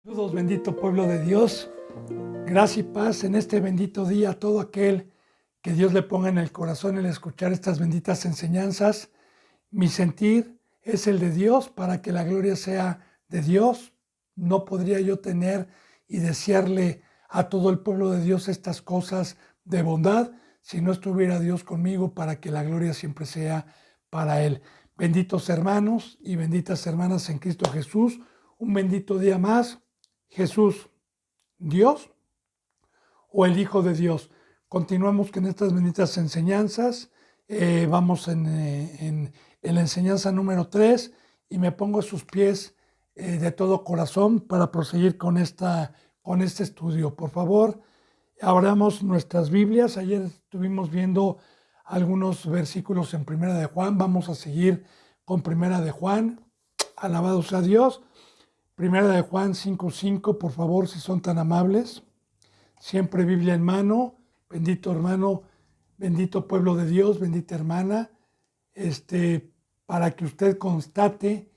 Saludos, bendito pueblo de Dios. Gracia y paz en este bendito día a todo aquel que Dios le ponga en el corazón el escuchar estas benditas enseñanzas. Mi sentir es el de Dios para que la gloria sea de Dios. No podría yo tener y desearle a todo el pueblo de Dios estas cosas de bondad si no estuviera Dios conmigo para que la gloria siempre sea para Él. Benditos hermanos y benditas hermanas en Cristo Jesús. Un bendito día más. Jesús, Dios o el Hijo de Dios. Continuamos con estas benditas enseñanzas. Vamos en la enseñanza número 3 y me pongo a sus pies de todo corazón para proseguir con este estudio. Por favor, abramos nuestras Biblias. Ayer estuvimos viendo algunos versículos en Primera de Juan. Vamos a seguir con Primera de Juan. Alabado sea Dios. Primera de Juan 5:5, por favor, si son tan amables. Siempre Biblia en mano. Bendito hermano, bendito pueblo de Dios, bendita hermana, para que usted constate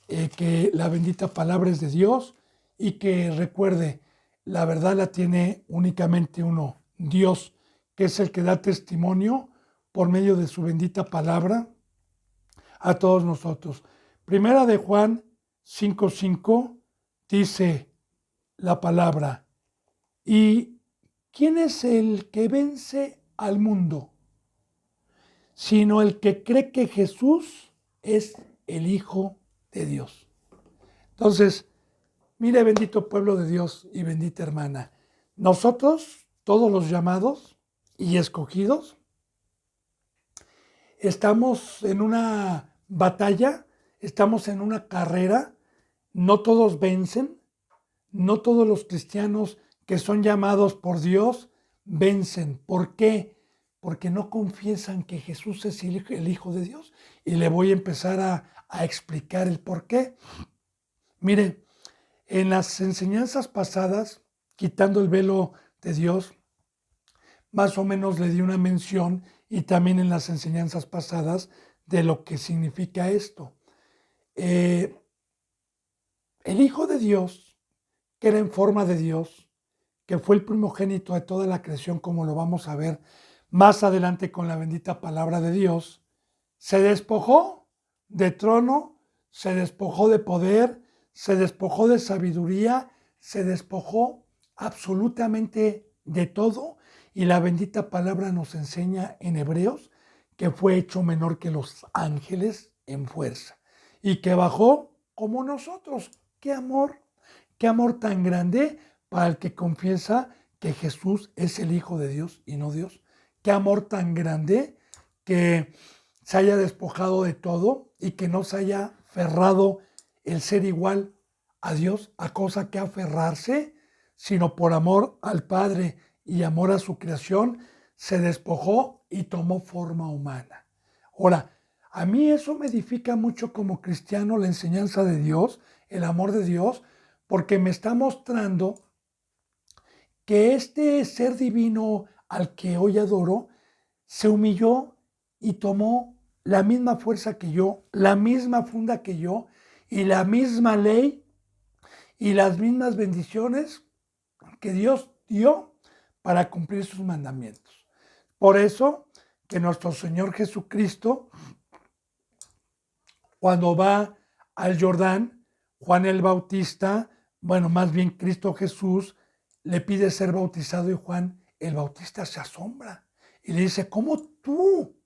que la bendita palabra es de Dios y que recuerde, la verdad la tiene únicamente uno, Dios, que es el que da testimonio por medio de su bendita palabra a todos nosotros. Primera de Juan 5:5 dice la palabra: ¿y quién es el que vence al mundo? Sino el que cree que Jesús es el Hijo de Dios. Entonces, mire, bendito pueblo de Dios y bendita hermana, nosotros, todos los llamados y escogidos, estamos en una batalla, estamos en una carrera. No todos vencen, no todos los cristianos que son llamados por Dios vencen. ¿Por qué? Porque no confiesan que Jesús es el Hijo de Dios. Y le voy a empezar a explicar el por qué. Mire, en las enseñanzas pasadas, quitando el velo de Dios, más o menos le di una mención, y también en las enseñanzas pasadas, de lo que significa esto. El Hijo de Dios, que era en forma de Dios, que fue el primogénito de toda la creación, como lo vamos a ver más adelante con la bendita palabra de Dios, se despojó de trono, se despojó de poder, se despojó de sabiduría, se despojó absolutamente de todo, y la bendita palabra nos enseña en Hebreos que fue hecho menor que los ángeles en fuerza y que bajó como nosotros. ¡Qué amor tan grande para el que confiesa que Jesús es el Hijo de Dios y no Dios! ¡Qué amor tan grande que se haya despojado de todo y que no se haya aferrado el ser igual a Dios a cosa que aferrarse, sino por amor al Padre y amor a su creación, se despojó y tomó forma humana? Ahora, a mí eso me edifica mucho como cristiano, la enseñanza de Dios, el amor de Dios, porque me está mostrando que este ser divino al que hoy adoro se humilló y tomó la misma fuerza que yo, la misma funda que yo, y la misma ley y las mismas bendiciones que Dios dio para cumplir sus mandamientos. Por eso que nuestro Señor Jesucristo, cuando va al Jordán, Juan el Bautista, bueno, más bien Cristo Jesús, le pide ser bautizado, y Juan el Bautista se asombra y le dice: ¿cómo tú?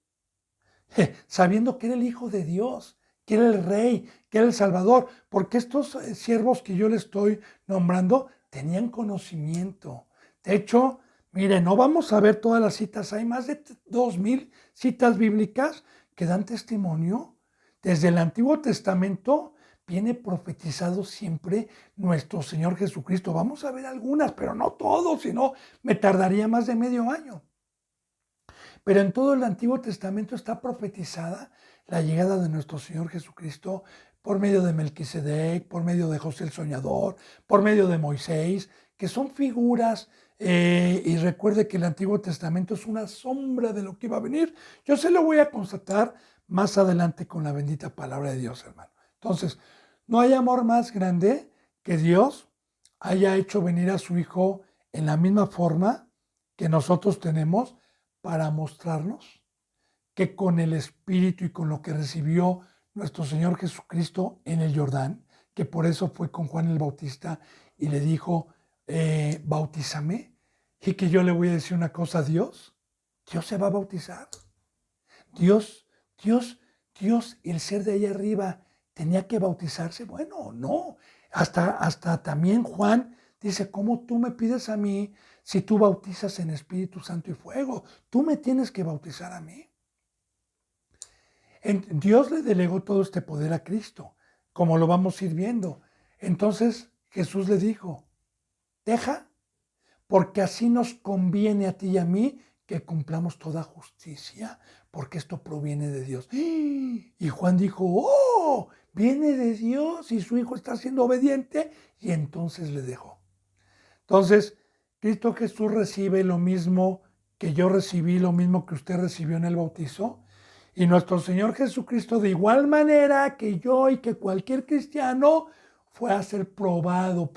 Sabiendo que era el Hijo de Dios, que era el Rey, que era el Salvador, porque estos siervos que yo le estoy nombrando tenían conocimiento. De hecho, mire, no vamos a ver todas las citas, hay más de 2000 citas bíblicas que dan testimonio. Desde el Antiguo Testamento viene profetizado siempre nuestro Señor Jesucristo. Vamos a ver algunas, pero no todos, si no me tardaría más de medio año. Pero en todo el Antiguo Testamento está profetizada la llegada de nuestro Señor Jesucristo por medio de Melquisedec, por medio de José el Soñador, por medio de Moisés, que son figuras. Y recuerde que el Antiguo Testamento es una sombra de lo que iba a venir. Yo se lo voy a constatar más adelante con la bendita palabra de Dios, hermano. Entonces, no hay amor más grande que Dios haya hecho venir a su Hijo en la misma forma que nosotros tenemos para mostrarnos que con el Espíritu y con lo que recibió nuestro Señor Jesucristo en el Jordán, que por eso fue con Juan el Bautista y le dijo, bautízame, y que yo le voy a decir una cosa a Dios, Dios se va a bautizar. Dios, Dios, Dios, el ser de allá arriba, tenía que bautizarse. Bueno, no. Hasta también Juan dice, ¿cómo tú me pides a mí si tú bautizas en Espíritu Santo y fuego? Tú me tienes que bautizar a mí. Dios le delegó todo este poder a Cristo, como lo vamos a ir viendo. Entonces Jesús le dijo, deja, porque así nos conviene a ti y a mí que cumplamos toda justicia, porque esto proviene de Dios. Y Juan dijo, oh, viene de Dios y su Hijo está siendo obediente, y entonces le dejó. Entonces, Cristo Jesús recibe lo mismo que yo recibí, lo mismo que usted recibió en el bautizo, y nuestro Señor Jesucristo, de igual manera que yo y que cualquier cristiano, fue a ser probado,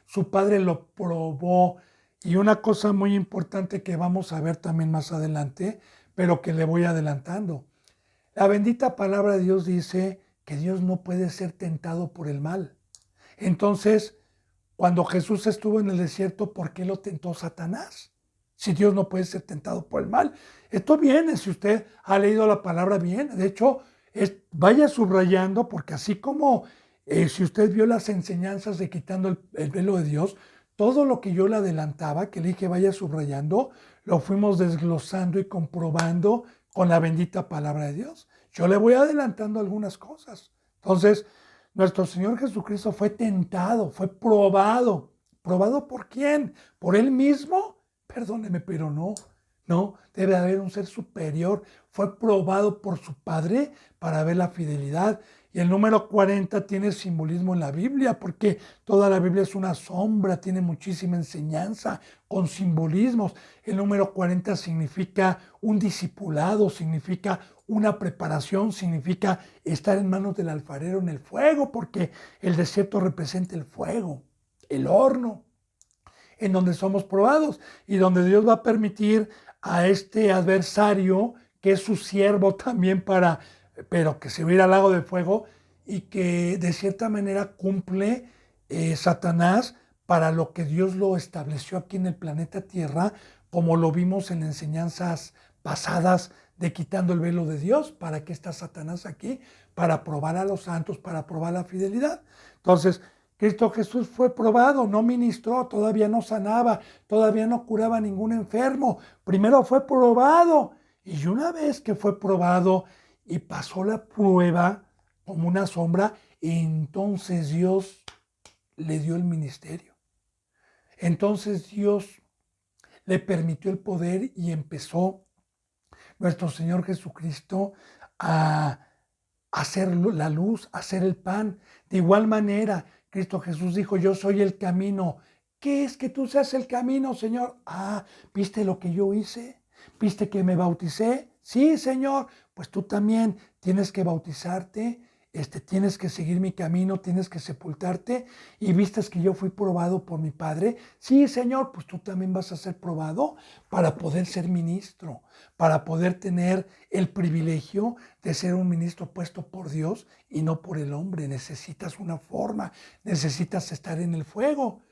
su Padre lo probó. Y una cosa muy importante que vamos a ver también más adelante, pero que le voy adelantando. La bendita palabra de Dios dice que Dios no puede ser tentado por el mal. Entonces, cuando Jesús estuvo en el desierto, ¿por qué lo tentó Satanás? Si Dios no puede ser tentado por el mal. Esto viene, si usted ha leído la palabra bien. De hecho, vaya subrayando, porque así como si usted vio las enseñanzas de quitando el velo de Dios, todo lo que yo le adelantaba, que le dije vaya subrayando, lo fuimos desglosando y comprobando con la bendita palabra de Dios. Yo le voy adelantando algunas cosas. Entonces, nuestro Señor Jesucristo fue tentado, fue probado. ¿Probado por quién? ¿Por Él mismo? Perdóneme, pero no, debe haber un ser superior. Fue probado por su Padre para ver la fidelidad. Y el número 40 tiene simbolismo en la Biblia, porque toda la Biblia es una sombra, tiene muchísima enseñanza con simbolismos. El número 40 significa un discipulado, significa una preparación, significa estar en manos del alfarero en el fuego, porque el desierto representa el fuego, el horno en donde somos probados y donde Dios va a permitir a este adversario, que es su siervo también pero que se va a ir al lago de fuego y que de cierta manera cumple Satanás para lo que Dios lo estableció aquí en el planeta Tierra, como lo vimos en enseñanzas pasadas de quitando el velo de Dios. ¿Para qué está Satanás aquí? Para probar a los santos, para probar la fidelidad. Entonces, Cristo Jesús fue probado, no ministró, todavía no sanaba, todavía no curaba a ningún enfermo. Primero fue probado. Y una vez que fue probado y pasó la prueba como una sombra, entonces Dios le dio el ministerio. Entonces Dios le permitió el poder y empezó nuestro Señor Jesucristo a hacer la luz, a hacer el pan. De igual manera, Cristo Jesús dijo, yo soy el camino. ¿Qué es que tú seas el camino, Señor? Ah, ¿viste lo que yo hice? ¿Viste que me bauticé? Sí, Señor. Pues tú también tienes que bautizarte, tienes que seguir mi camino, tienes que sepultarte. Y vistes que yo fui probado por mi Padre. Sí, Señor, pues tú también vas a ser probado para poder ser ministro, para poder tener el privilegio de ser un ministro puesto por Dios y no por el hombre. Necesitas una forma, necesitas estar en el fuego.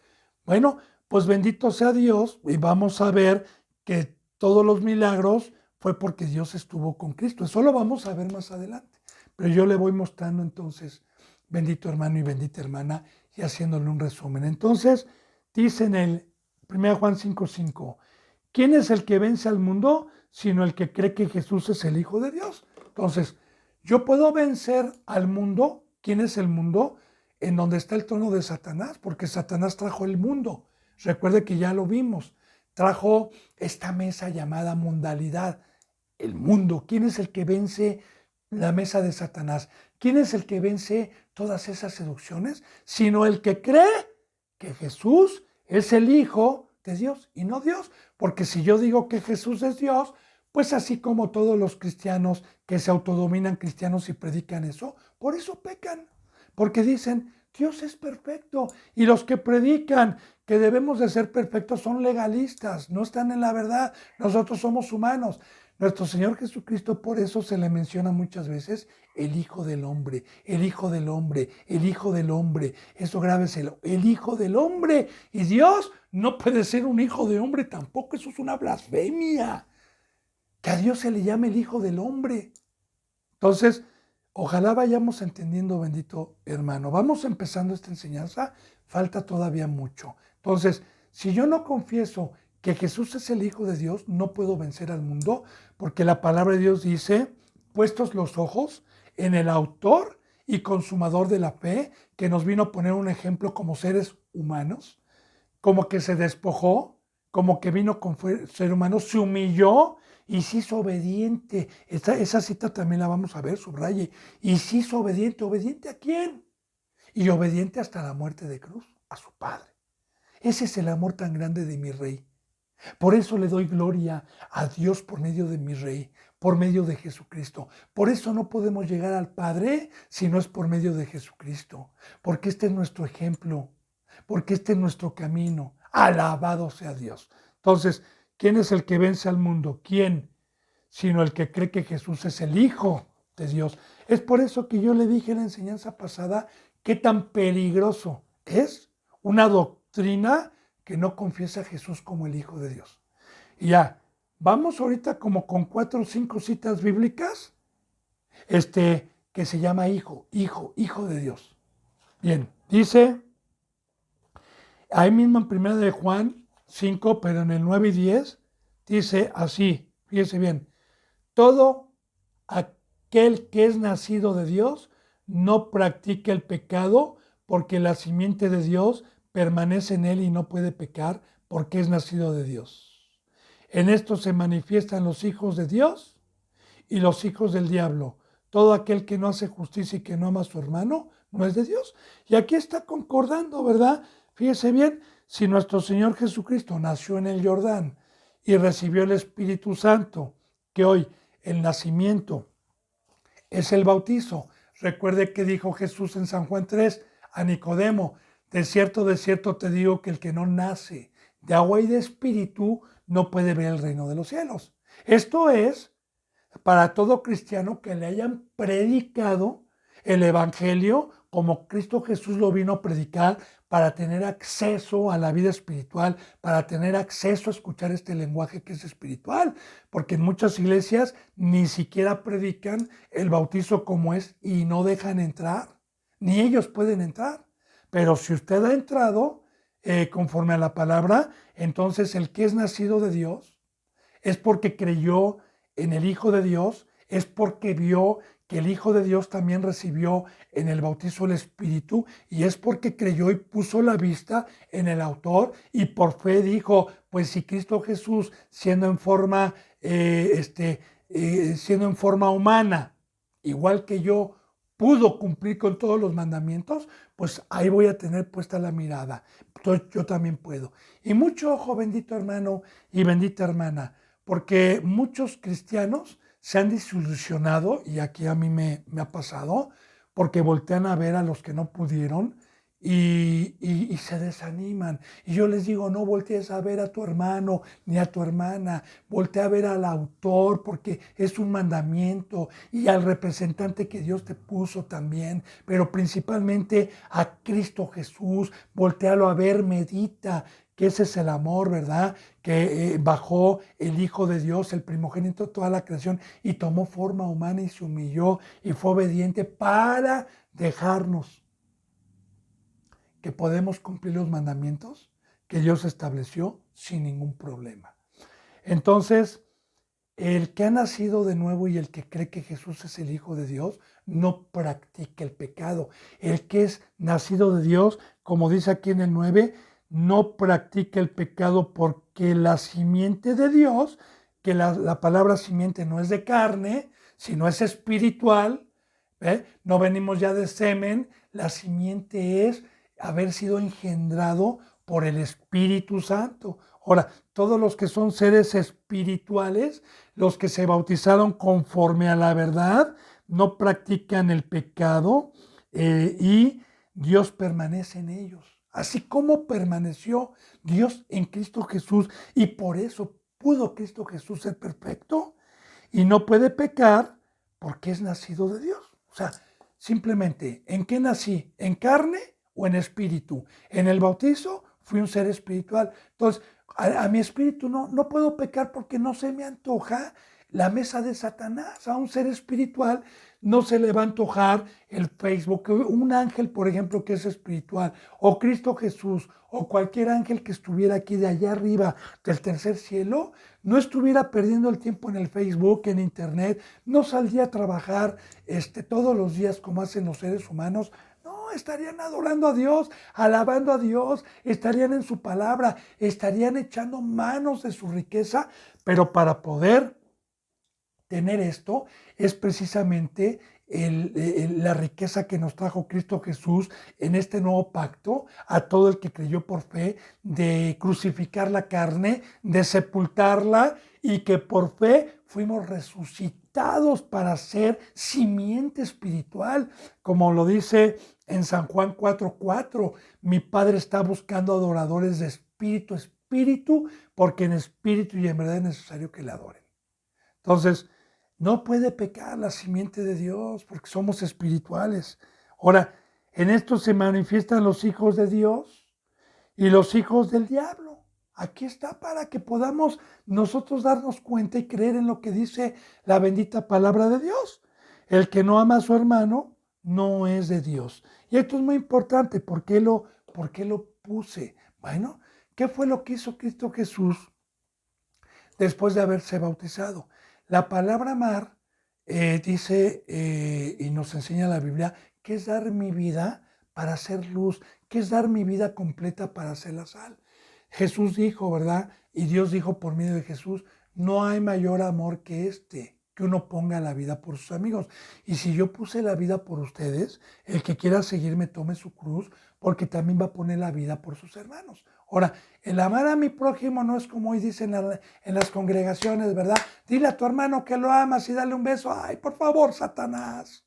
Bueno, pues bendito sea Dios, y vamos a ver que todos los milagros fue porque Dios estuvo con Cristo. Eso lo vamos a ver más adelante. Pero yo le voy mostrando entonces, bendito hermano y bendita hermana, y haciéndole un resumen. Entonces, dice en el 1 Juan 5:5, ¿quién es el que vence al mundo sino el que cree que Jesús es el Hijo de Dios? Entonces, yo puedo vencer al mundo. ¿Quién es el mundo? En donde está el trono de Satanás, porque Satanás trajo el mundo. Recuerde que ya lo vimos. Trajo esta mesa llamada mundalidad, el mundo. ¿Quién es el que vence la mesa de Satanás? ¿Quién es el que vence todas esas seducciones? Sino el que cree que Jesús es el Hijo de Dios y no Dios. Porque si yo digo que Jesús es Dios, pues así como todos los cristianos que se autodominan cristianos y predican eso, por eso pecan. Porque dicen, Dios es perfecto y los que predican que debemos de ser perfectos son legalistas, no están en la verdad. Nosotros somos humanos. Nuestro Señor Jesucristo, por eso se le menciona muchas veces el Hijo del Hombre, el Hijo del Hombre, el Hijo del Hombre. Eso grábeselo, el Hijo del Hombre. Y Dios no puede ser un hijo de hombre tampoco, eso es una blasfemia. Que a Dios se le llame el Hijo del Hombre. Entonces, ojalá vayamos entendiendo, bendito hermano. Vamos empezando esta enseñanza, falta todavía mucho. Entonces, si yo no confieso que Jesús es el Hijo de Dios, no puedo vencer al mundo, porque la palabra de Dios dice, puestos los ojos en el autor y consumador de la fe, que nos vino a poner un ejemplo como seres humanos, como que se despojó, como que vino con ser humano, se humilló y se hizo obediente. Esa cita también la vamos a ver, subraye. Y se hizo obediente. ¿Obediente a quién? Y obediente hasta la muerte de cruz, a su Padre. Ese es el amor tan grande de mi Rey. Por eso le doy gloria a Dios por medio de mi Rey, por medio de Jesucristo. Por eso no podemos llegar al Padre si no es por medio de Jesucristo. Porque este es nuestro ejemplo, porque este es nuestro camino. Alabado sea Dios. Entonces, ¿quién es el que vence al mundo? ¿Quién? Sino el que cree que Jesús es el Hijo de Dios. Es por eso que yo le dije en la enseñanza pasada qué tan peligroso es una doctrina que no confiesa a Jesús como el Hijo de Dios. Y ya, vamos ahorita como con 4 o 5 citas bíblicas, que se llama Hijo de Dios. Bien, dice, ahí mismo en 1 de Juan 5, pero en el 9 y 10, dice así, fíjese bien, todo aquel que es nacido de Dios no practica el pecado, porque la simiente de Dios permanece en él y no puede pecar porque es nacido de Dios. En esto se manifiestan los hijos de Dios y los hijos del diablo. Todo aquel que no hace justicia y que no ama a su hermano no es de Dios. Y aquí está concordando, ¿verdad? Fíjese bien, si nuestro Señor Jesucristo nació en el Jordán y recibió el Espíritu Santo, que hoy el nacimiento es el bautizo. Recuerde que dijo Jesús en San Juan 3 a Nicodemo, de cierto te digo que el que no nace de agua y de espíritu no puede ver el reino de los cielos. Esto es para todo cristiano que le hayan predicado el Evangelio como Cristo Jesús lo vino a predicar, para tener acceso a la vida espiritual, para tener acceso a escuchar este lenguaje que es espiritual, porque en muchas iglesias ni siquiera predican el bautizo como es y no dejan entrar, ni ellos pueden entrar. Pero si usted ha entrado conforme a la palabra, entonces el que es nacido de Dios es porque creyó en el Hijo de Dios, es porque vio que el Hijo de Dios también recibió en el bautizo el Espíritu, y es porque creyó y puso la vista en el autor y por fe dijo, pues si Cristo Jesús siendo en forma humana, igual que yo, pudo cumplir con todos los mandamientos, pues ahí voy a tener puesta la mirada. Entonces yo también puedo. Y mucho ojo, bendito hermano y bendita hermana, porque muchos cristianos se han desilusionado, y aquí a mí me ha pasado, porque voltean a ver a los que no pudieron y se desaniman. Y yo les digo, no voltees a ver a tu hermano ni a tu hermana, voltea a ver al autor, porque es un mandamiento, y al representante que Dios te puso también, pero principalmente a Cristo Jesús. Voltealo a ver, medita, que ese es el amor, ¿verdad? Que bajó el Hijo de Dios, el primogénito de toda la creación, y tomó forma humana y se humilló y fue obediente para dejarnos que podemos cumplir los mandamientos que Dios estableció sin ningún problema. Entonces, el que ha nacido de nuevo y el que cree que Jesús es el Hijo de Dios, no practica el pecado. El que es nacido de Dios, como dice aquí en el 9, no practica el pecado, porque la simiente de Dios, que la palabra simiente no es de carne, sino es espiritual, no venimos ya de semen, la simiente es haber sido engendrado por el Espíritu Santo. Ahora, todos los que son seres espirituales, los que se bautizaron conforme a la verdad, no practican el pecado y Dios permanece en ellos. Así como permaneció Dios en Cristo Jesús y por eso pudo Cristo Jesús ser perfecto y no puede pecar porque es nacido de Dios. O sea, simplemente, ¿en qué nací? ¿En carne o en espíritu? En el bautizo fui un ser espiritual. Entonces, a mi espíritu no puedo pecar porque no se me antoja la mesa de Satanás. A un ser espiritual no se le va a antojar el Facebook. Un ángel, por ejemplo, que es espiritual, o Cristo Jesús, o cualquier ángel que estuviera aquí de allá arriba del tercer cielo, no estuviera perdiendo el tiempo en el Facebook, en Internet, no saldría a trabajar todos los días como hacen los seres humanos. No, estarían adorando a Dios, alabando a Dios, estarían en su palabra, estarían echando manos de su riqueza, pero para poder tener esto es precisamente la riqueza que nos trajo Cristo Jesús en este nuevo pacto a todo el que creyó por fe, de crucificar la carne, de sepultarla y que por fe fuimos resucitados para ser simiente espiritual, como lo dice en San Juan 4:4, mi Padre está buscando adoradores de espíritu a espíritu, porque en espíritu y en verdad es necesario que le adoren. Entonces, no puede pecar la simiente de Dios porque somos espirituales. Ahora, en esto se manifiestan los hijos de Dios y los hijos del diablo. Aquí está para que podamos nosotros darnos cuenta y creer en lo que dice la bendita palabra de Dios. El que no ama a su hermano no es de Dios. Y esto es muy importante. ¿Por qué lo puse? Bueno, ¿qué fue lo que hizo Cristo Jesús después de haberse bautizado? La palabra amar dice y nos enseña la Biblia que es dar mi vida para hacer luz, que es dar mi vida completa para hacer la sal. Jesús dijo, ¿verdad? Y Dios dijo por medio de Jesús, no hay mayor amor que que uno ponga la vida por sus amigos. Y si yo puse la vida por ustedes, el que quiera seguirme tome su cruz, porque también va a poner la vida por sus hermanos. Ahora, el amar a mi prójimo no es como hoy dicen en las congregaciones, ¿verdad? Dile a tu hermano que lo amas y dale un beso. Ay, por favor, Satanás.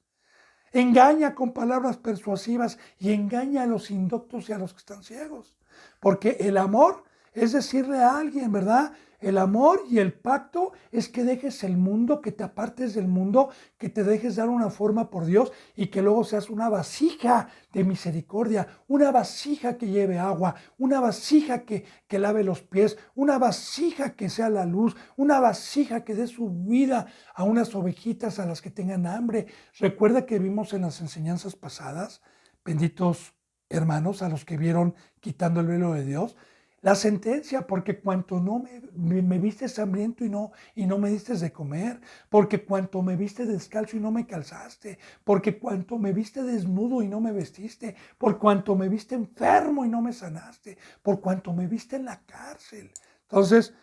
Engaña con palabras persuasivas y engaña a los indoctos y a los que están ciegos. Porque el amor es decirle a alguien, ¿verdad? El amor y el pacto es que dejes el mundo, que te apartes del mundo, que te dejes dar una forma por Dios y que luego seas una vasija de misericordia, una vasija que lleve agua, una vasija que lave los pies, una vasija que sea la luz, una vasija que dé su vida a unas ovejitas a las que tengan hambre. Recuerda que vimos en las enseñanzas pasadas, benditos hermanos, a los que vieron quitando el velo de Dios, la sentencia, porque cuanto no me vistes hambriento y no me diste de comer, porque cuanto me viste descalzo y no me calzaste, porque cuanto me viste desnudo y no me vestiste, por cuanto me viste enfermo y no me sanaste, por cuanto me viste en la cárcel. Entonces,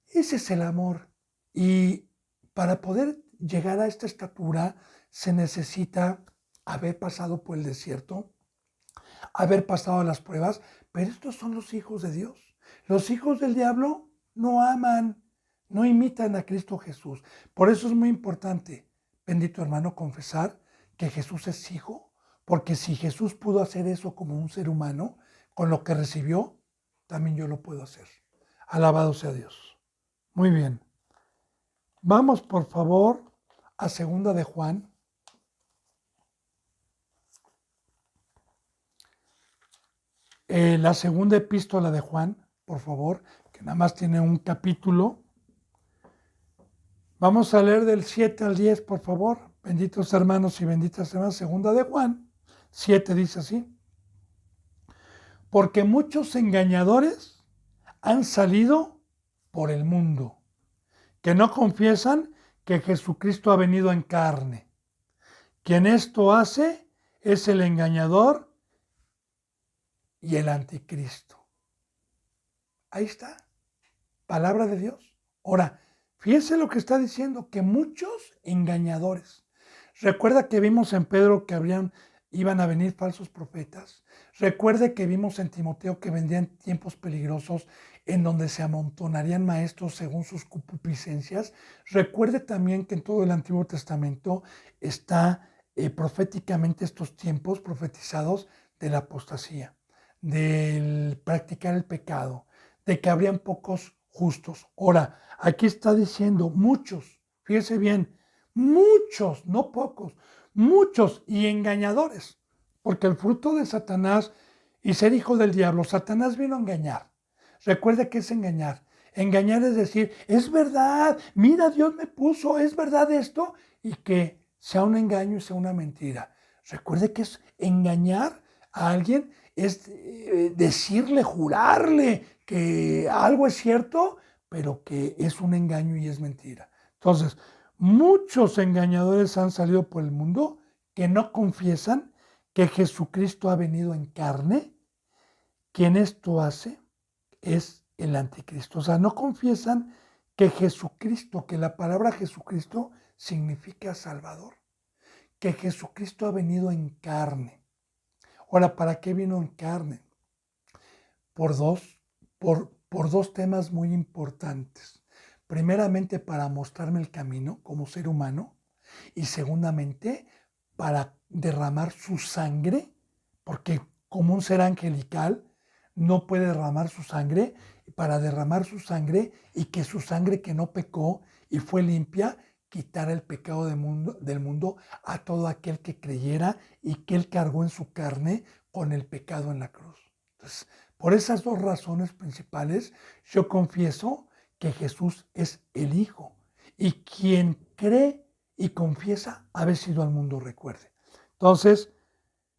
ese es el amor. Y para poder llegar a esta estatura se necesita haber pasado por el desierto, haber pasado las pruebas, pero estos son los hijos de Dios. Los hijos del diablo no aman, no imitan a Cristo Jesús. Por eso es muy importante, bendito hermano, confesar que Jesús es hijo, porque si Jesús pudo hacer eso como un ser humano, con lo que recibió, también yo lo puedo hacer. Alabado sea Dios. Muy bien. Vamos, por favor, a segunda de Juan. La segunda epístola de Juan, por favor, que nada más tiene un capítulo. Vamos a leer del 7 al 10, por favor. Benditos hermanos y benditas hermanas, segunda de Juan, 7 dice así. Porque muchos engañadores han salido por el mundo, que no confiesan que Jesucristo ha venido en carne. Quien esto hace es el engañador y el anticristo. Ahí está, palabra de Dios. Ahora, fíjense lo que está diciendo, que muchos engañadores. Recuerda que vimos en Pedro que iban a venir falsos profetas. Recuerde que vimos en Timoteo que vendrían tiempos peligrosos en donde se amontonarían maestros según sus concupiscencias. Recuerde también que en todo el Antiguo Testamento está proféticamente estos tiempos profetizados de la apostasía, del practicar el pecado, de que habrían pocos justos. Ahora, aquí está diciendo muchos, fíjese bien, muchos, no pocos, muchos y engañadores, porque el fruto de Satanás y ser hijo del diablo, Satanás vino a engañar. Recuerde que es engañar. Engañar es decir, es verdad, mira, Dios me puso, es verdad esto, y que sea un engaño y sea una mentira. Recuerde que es engañar a alguien, es decirle, jurarle que algo es cierto, pero que es un engaño y es mentira. Entonces, muchos engañadores han salido por el mundo que no confiesan que Jesucristo ha venido en carne. Quien esto hace es el anticristo. O sea, no confiesan que Jesucristo, que la palabra Jesucristo significa Salvador, que Jesucristo ha venido en carne. Ahora, ¿para qué vino en carne? Por dos temas muy importantes. Primeramente, para mostrarme el camino como ser humano, y segundamente, para derramar su sangre, porque como un ser angelical no puede derramar su sangre, para derramar su sangre y que su sangre que no pecó y fue limpia, quitar el pecado del mundo a todo aquel que creyera y que él cargó en su carne con el pecado en la cruz. Entonces, por esas dos razones principales, yo confieso que Jesús es el Hijo y quien cree y confiesa haber sido al mundo, recuerde. Entonces,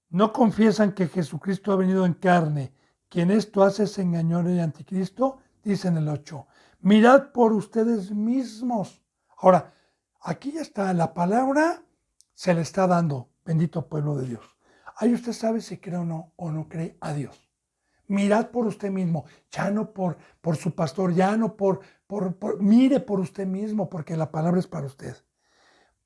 no confiesan que Jesucristo ha venido en carne. Quien esto hace es engañador y anticristo, dice en el 8. Mirad por ustedes mismos. Ahora, aquí ya está, la palabra se le está dando, bendito pueblo de Dios. Ahí usted sabe si cree o no cree a Dios. Mirad por usted mismo, ya no por su pastor, ya no mire por usted mismo, porque la palabra es para usted.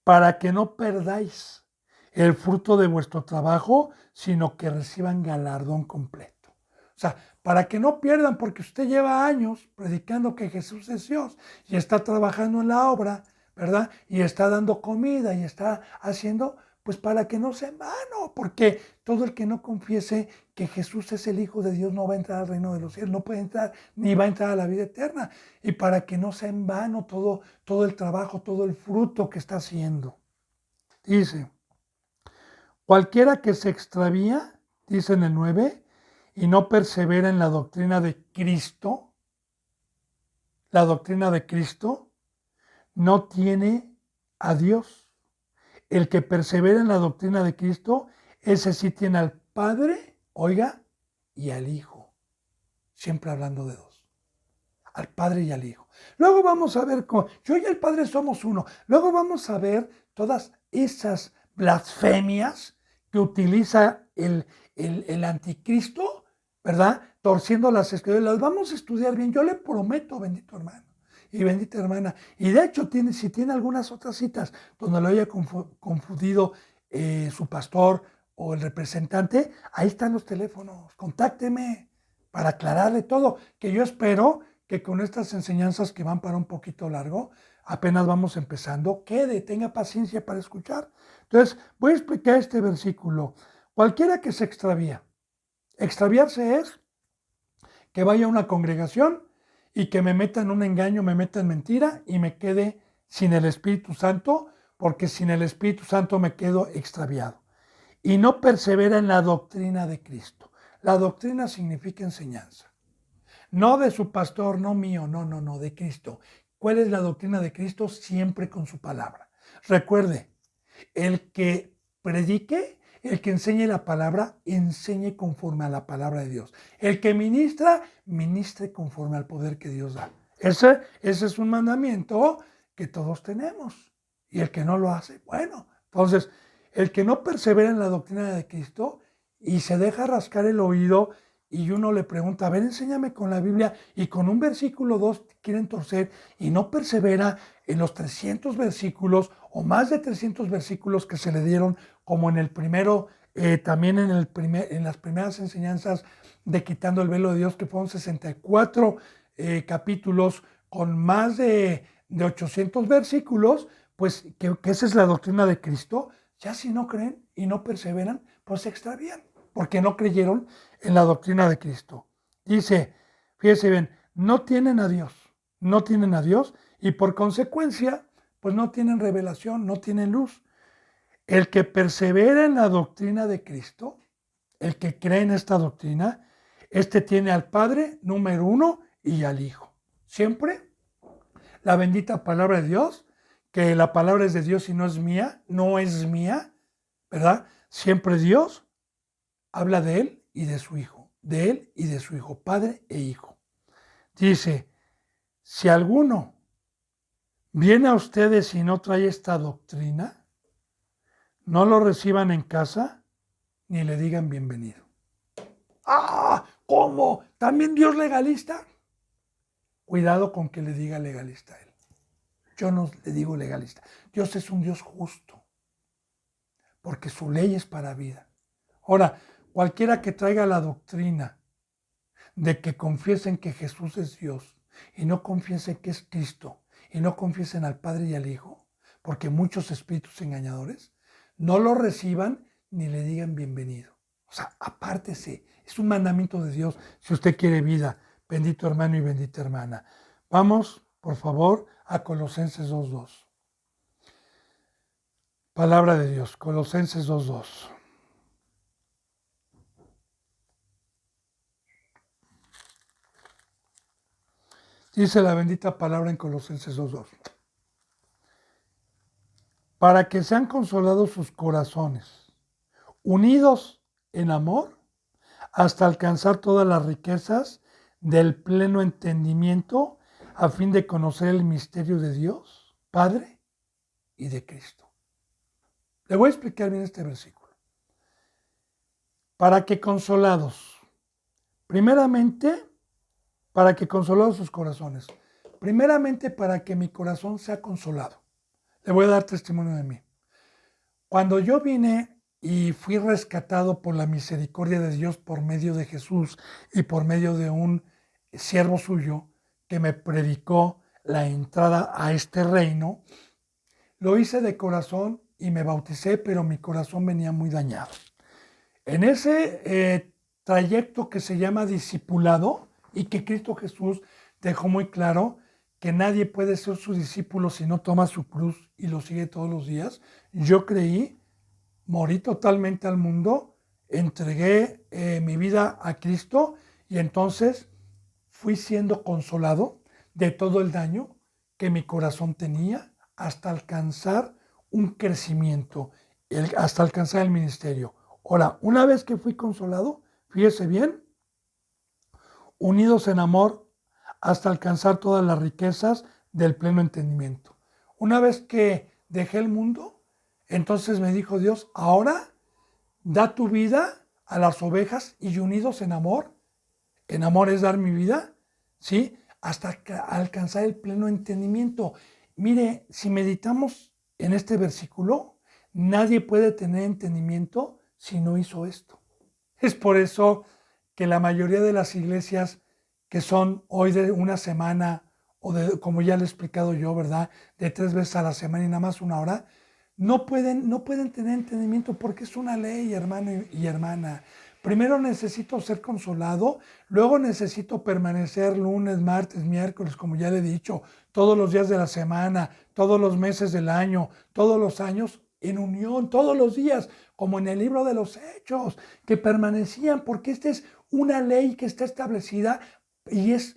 Para que no perdáis el fruto de vuestro trabajo, sino que reciban galardón completo. O sea, para que no pierdan, porque usted lleva años predicando que Jesús es Dios y está trabajando en la obra, ¿verdad? Y está dando comida y está haciendo, pues para que no sea en vano, porque todo el que no confiese que Jesús es el Hijo de Dios no va a entrar al reino de los cielos, no puede entrar ni va a entrar a la vida eterna. Y para que no sea en vano todo el trabajo, todo el fruto que está haciendo. Dice, cualquiera que se extravía, dice en el 9, y no persevera en la doctrina de Cristo, no tiene a Dios. El que persevera en la doctrina de Cristo, ese sí tiene al Padre, oiga, y al Hijo. Siempre hablando de dos. Al Padre y al Hijo. Luego vamos a ver, yo y el Padre somos uno. Luego vamos a ver todas esas blasfemias que utiliza el anticristo, ¿verdad? Torciendo las escrituras. Las vamos a estudiar bien. Yo le prometo, bendito hermano y bendita hermana. Y de hecho, si tiene algunas otras citas donde lo haya confundido su pastor o el representante, ahí están los teléfonos. Contácteme para aclararle todo, que yo espero que con estas enseñanzas que van para un poquito largo, apenas vamos empezando, tenga paciencia para escuchar. Entonces, voy a explicar este versículo. Cualquiera que se extravía, extraviarse es que vaya a una congregación y que me meta en un engaño, me meta en mentira y me quede sin el Espíritu Santo, porque sin el Espíritu Santo me quedo extraviado. Y no persevera en la doctrina de Cristo. La doctrina significa enseñanza. No de su pastor, no mío, no, de Cristo. ¿Cuál es la doctrina de Cristo? Siempre con su palabra. Recuerde, el que predique, el que enseñe la palabra, enseñe conforme a la palabra de Dios. El que ministra, ministre conforme al poder que Dios da. Ese es un mandamiento que todos tenemos. Y el que no lo hace, bueno. Entonces, el que no persevera en la doctrina de Cristo y se deja rascar el oído y uno le pregunta, a ver, enséñame con la Biblia, y con un versículo 2 quieren torcer y no persevera en los 300 versículos o más de 300 versículos que se le dieron, como en el primero, también en las primeras enseñanzas de Quitando el Velo de Dios, que fueron 64 capítulos con más de 800 versículos, pues que esa es la doctrina de Cristo. Ya si no creen y no perseveran, pues se extravían. porque no creyeron en la doctrina de Cristo. Dice, fíjese bien, no tienen a Dios, no tienen a Dios y por consecuencia, pues no tienen revelación, no tienen luz. El que persevera en la doctrina de Cristo, el que cree en esta doctrina, este tiene al Padre, número uno, y al Hijo. Siempre la bendita palabra de Dios, que la palabra es de Dios y no es mía, ¿verdad? Siempre Dios habla de Él y de su Hijo, de Él y de su Hijo, Padre e Hijo. Dice, si alguno viene a ustedes y no trae esta doctrina, no lo reciban en casa ni le digan bienvenido. ¡Ah! ¿Cómo? ¿También Dios legalista? Cuidado con que le diga legalista a Él. Yo no le digo legalista. Dios es un Dios justo, porque su ley es para vida. Ahora, cualquiera que traiga la doctrina de que confiesen que Jesús es Dios y no confiesen que es Cristo y no confiesen al Padre y al Hijo, porque muchos espíritus engañadores, no lo reciban ni le digan bienvenido. O sea, apártese. Es un mandamiento de Dios si usted quiere vida. Bendito hermano y bendita hermana. Vamos, por favor, a Colosenses 2.2. Palabra de Dios, Colosenses 2.2. Dice la bendita palabra en Colosenses 2.2. Para que sean consolados sus corazones, unidos en amor, hasta alcanzar todas las riquezas del pleno entendimiento, a fin de conocer el misterio de Dios, Padre y de Cristo. Le voy a explicar bien este versículo. Para que consolados, primeramente, para que consolados sus corazones, primeramente para que mi corazón sea consolado. Le voy a dar testimonio de mí. Cuando yo vine y fui rescatado por la misericordia de Dios por medio de Jesús y por medio de un siervo suyo que me predicó la entrada a este reino, lo hice de corazón y me bauticé, pero mi corazón venía muy dañado. En ese trayecto que se llama discipulado y que Cristo Jesús dejó muy claro que nadie puede ser su discípulo si no toma su cruz y lo sigue todos los días, yo creí, morí totalmente al mundo, entregué mi vida a Cristo y entonces fui siendo consolado de todo el daño que mi corazón tenía hasta alcanzar un crecimiento, hasta alcanzar el ministerio. Ahora, una vez que fui consolado, fíjese bien, unidos en amor hasta alcanzar todas las riquezas del pleno entendimiento. Una vez que dejé el mundo, entonces me dijo Dios, ahora da tu vida a las ovejas y unidos en amor es dar mi vida, ¿sí? Hasta alcanzar el pleno entendimiento. Mire, si meditamos en este versículo, nadie puede tener entendimiento si no hizo esto. Es por eso que la mayoría de las iglesias que son hoy de una semana o de, como ya le he explicado yo, ¿verdad? De 3 veces a la semana y nada más 1 hora, no pueden tener entendimiento porque es una ley, hermano y hermana. Primero necesito ser consolado, luego necesito permanecer lunes, martes, miércoles, como ya le he dicho, todos los días de la semana, todos los meses del año, todos los años en unión, todos los días, como en el libro de los Hechos, que permanecían, porque esta es una ley que está establecida y es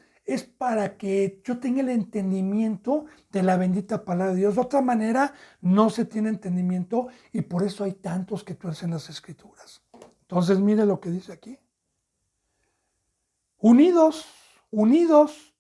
para que yo tenga el entendimiento de la bendita palabra de Dios. De otra manera, no se tiene entendimiento y por eso hay tantos que tuercen las escrituras. Entonces, mire lo que dice aquí. Unidos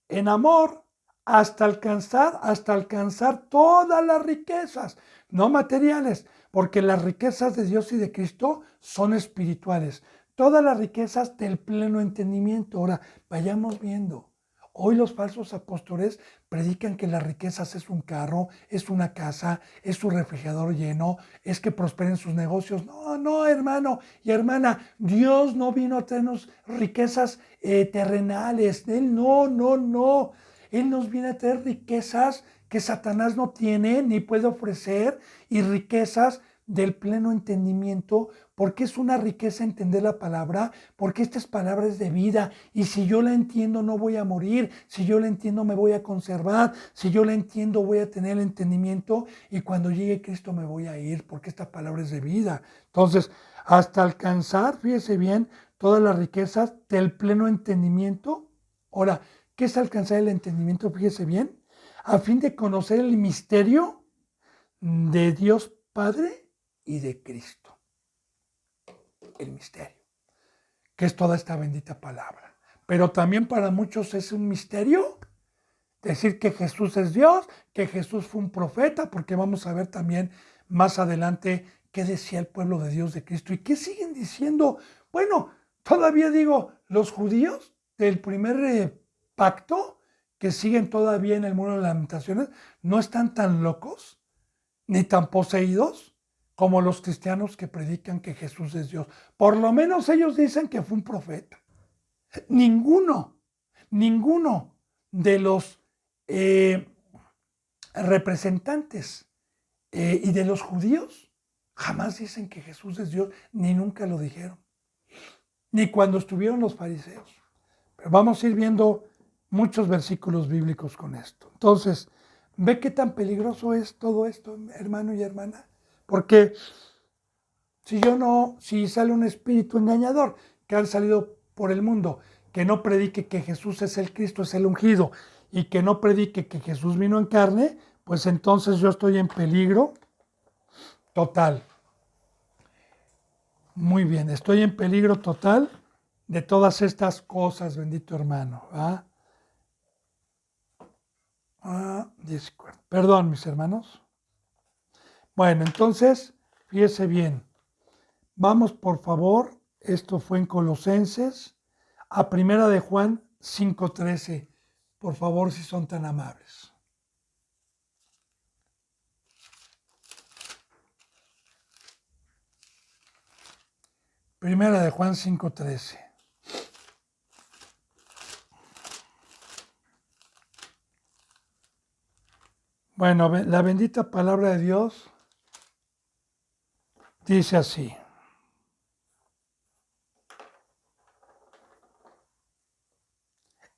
en amor hasta alcanzar todas las riquezas, no materiales, porque las riquezas de Dios y de Cristo son espirituales. Todas las riquezas del pleno entendimiento. Ahora, vayamos viendo. Hoy los falsos apóstoles predican que las riquezas es un carro, es una casa, es su refrigerador lleno, es que prosperen sus negocios. No, no, hermano y hermana, Dios no vino a traernos riquezas terrenales. Él no. Él nos viene a traer riquezas que Satanás no tiene ni puede ofrecer y riquezas del pleno entendimiento, porque es una riqueza entender la palabra, porque esta es palabra es de vida, y si yo la entiendo no voy a morir, si yo la entiendo me voy a conservar, si yo la entiendo voy a tener el entendimiento, y cuando llegue Cristo me voy a ir, porque esta palabra es de vida. Entonces, hasta alcanzar, fíjese bien, todas las riquezas del pleno entendimiento. Ahora, ¿qué es alcanzar el entendimiento? Fíjese bien, a fin de conocer el misterio de Dios Padre y de Cristo. El misterio, que es toda esta bendita palabra. Pero también para muchos es un misterio decir que Jesús es Dios, que Jesús fue un profeta, porque vamos a ver también más adelante qué decía el pueblo de Dios de Cristo y qué siguen diciendo. Bueno, todavía digo, los judíos del primer pacto, que siguen todavía en el muro de lamentaciones, no están tan locos ni tan poseídos como los cristianos que predican que Jesús es Dios. Por lo menos ellos dicen que fue un profeta. Ninguno de los representantes y de los judíos jamás dicen que Jesús es Dios, ni nunca lo dijeron, ni cuando estuvieron los fariseos. Pero vamos a ir viendo muchos versículos bíblicos con esto. Entonces, ve qué tan peligroso es todo esto, hermano y hermana, porque si sale un espíritu engañador que han salido por el mundo, que no predique que Jesús es el Cristo, es el ungido, y que no predique que Jesús vino en carne, pues entonces yo estoy en peligro total. Muy bien, estoy en peligro total de todas estas cosas, bendito hermano. Perdón, mis hermanos. Bueno, entonces, fíjese bien. Vamos, por favor, esto fue en Colosenses, a Primera de Juan 5:13. Por favor, si son tan amables. Primera de Juan 5:13. Bueno, la bendita palabra de Dios dice así.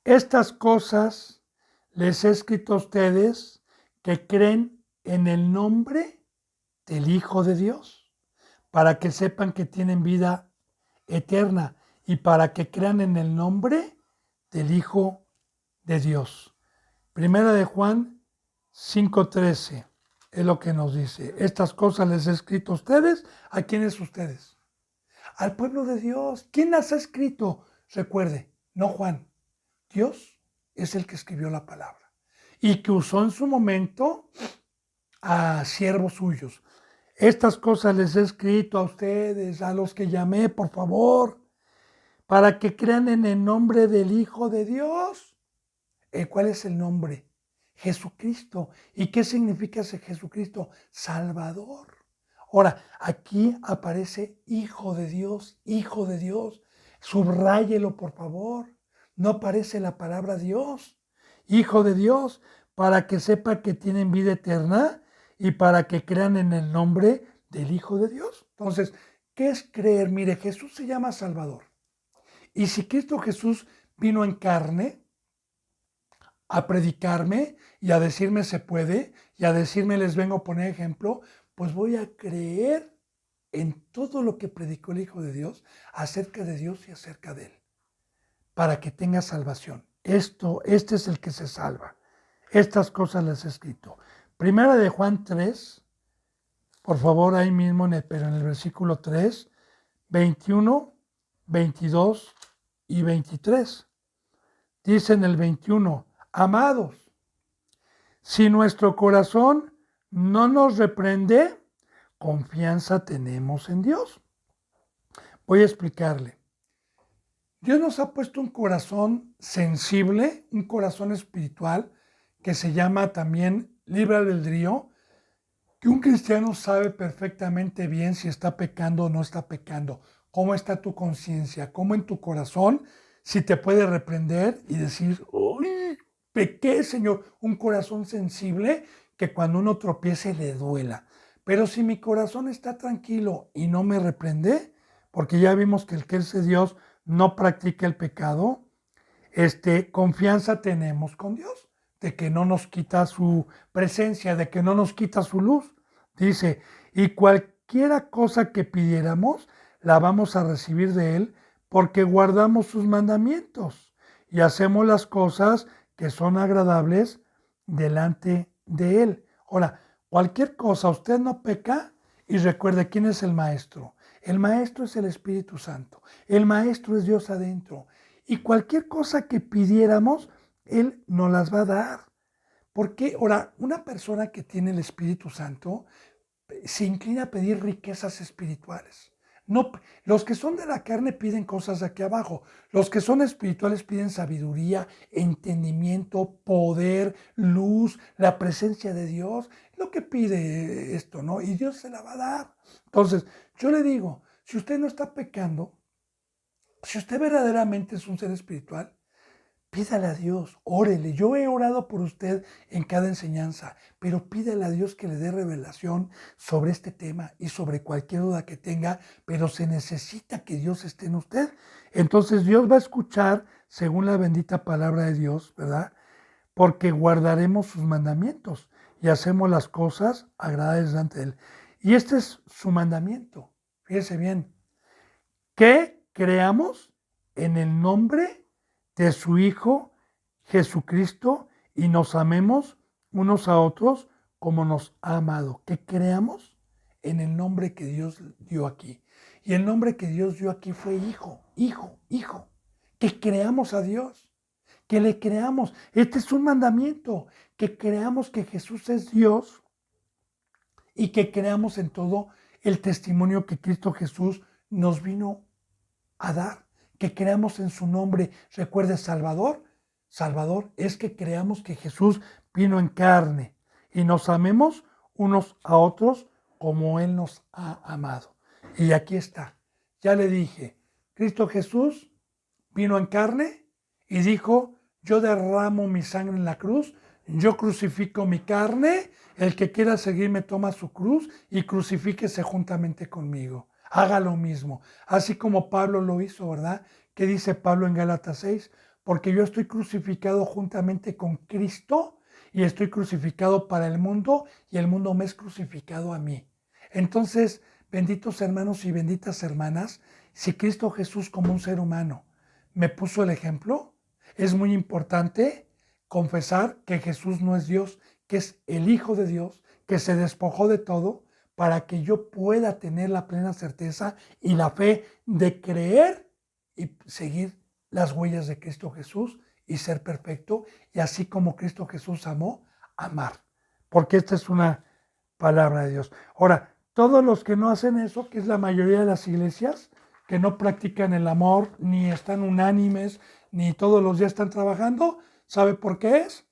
Estas cosas les he escrito a ustedes que creen en el nombre del Hijo de Dios, para que sepan que tienen vida eterna y para que crean en el nombre del Hijo de Dios. Primera de Juan 5:13 es lo que nos dice. Estas cosas les he escrito a ustedes. ¿A quiénes ustedes? Al pueblo de Dios. ¿Quién las ha escrito? Recuerde, no Juan. Dios es el que escribió la palabra y que usó en su momento a siervos suyos. Estas cosas les he escrito a ustedes, a los que llamé, por favor, para que crean en el nombre del Hijo de Dios. ¿Cuál es el nombre? Jesucristo. ¿Y qué significa ese Jesucristo? Salvador. Ahora, aquí aparece Hijo de Dios, Hijo de Dios. Subráyelo, por favor. No aparece la palabra Dios. Hijo de Dios, para que sepa que tienen vida eterna y para que crean en el nombre del Hijo de Dios. Entonces, ¿qué es creer? Mire, Jesús se llama Salvador. Y si Cristo Jesús vino en carne a predicarme y a decirme se puede, y a decirme les vengo a poner ejemplo, pues voy a creer en todo lo que predicó el Hijo de Dios acerca de Dios y acerca de Él, para que tenga salvación. Este es el que se salva. Estas cosas les he escrito. Primera de Juan 3, por favor, ahí mismo, pero en el versículo 3, 21, 22 y 23. Dice en el 21, amados, si nuestro corazón no nos reprende, confianza tenemos en Dios. Voy a explicarle. Dios nos ha puesto un corazón sensible, un corazón espiritual, que se llama también libre albedrío, que un cristiano sabe perfectamente bien si está pecando o no está pecando, cómo está tu conciencia, cómo en tu corazón, si te puede reprender y decir, ¡uy! Pequé, Señor, un corazón sensible que cuando uno tropiece le duela. Pero si mi corazón está tranquilo y no me reprende, porque ya vimos que el que es de Dios no practica el pecado, confianza tenemos con Dios, de que no nos quita su presencia, de que no nos quita su luz. Dice, y cualquiera cosa que pidiéramos, la vamos a recibir de Él, porque guardamos sus mandamientos y hacemos las cosas que son agradables delante de Él. Ahora, cualquier cosa, usted no peca, y recuerde quién es el maestro. El maestro es el Espíritu Santo. El maestro es Dios adentro. Y cualquier cosa que pidiéramos, Él nos las va a dar. Porque, ahora, una persona que tiene el Espíritu Santo se inclina a pedir riquezas espirituales. No, los que son de la carne piden cosas de aquí abajo. Los que son espirituales piden sabiduría, entendimiento, poder, luz, la presencia de Dios. Lo que pide esto, ¿no? Y Dios se la va a dar. Entonces, yo le digo, si usted no está pecando, si usted verdaderamente es un ser espiritual, pídale a Dios, órele. Yo he orado por usted en cada enseñanza, pero pídale a Dios que le dé revelación sobre este tema y sobre cualquier duda que tenga, pero se necesita que Dios esté en usted. Entonces Dios va a escuchar según la bendita palabra de Dios, ¿verdad? Porque guardaremos sus mandamientos y hacemos las cosas agradables ante Él. Y este es su mandamiento. Fíjese bien, que creamos en el nombre de su Hijo Jesucristo y nos amemos unos a otros como nos ha amado. Que creamos en el nombre que Dios dio aquí. Y el nombre que Dios dio aquí fue Hijo, Hijo, Hijo. Que creamos a Dios, que le creamos. Este es un mandamiento, que creamos que Jesús es Dios y que creamos en todo el testimonio que Cristo Jesús nos vino a dar, que creamos en su nombre. Recuerde, Salvador, Salvador es que creamos que Jesús vino en carne y nos amemos unos a otros como Él nos ha amado. Y aquí está, ya le dije, Cristo Jesús vino en carne y dijo, yo derramo mi sangre en la cruz, yo crucifico mi carne, el que quiera seguirme toma su cruz y crucifíquese juntamente conmigo. Haga lo mismo, así como Pablo lo hizo, ¿verdad? ¿Qué dice Pablo en Gálatas 6? Porque yo estoy crucificado juntamente con Cristo y estoy crucificado para el mundo y el mundo me es crucificado a mí. Entonces, benditos hermanos y benditas hermanas, si Cristo Jesús como un ser humano me puso el ejemplo, es muy importante confesar que Jesús no es Dios, que es el Hijo de Dios, que se despojó de todo para que yo pueda tener la plena certeza y la fe de creer y seguir las huellas de Cristo Jesús y ser perfecto, y así como Cristo Jesús amó, amar. Porque esta es una palabra de Dios. Ahora, todos los que no hacen eso, que es la mayoría de las iglesias, que no practican el amor, ni están unánimes, ni todos los días están trabajando, ¿sabe por qué es?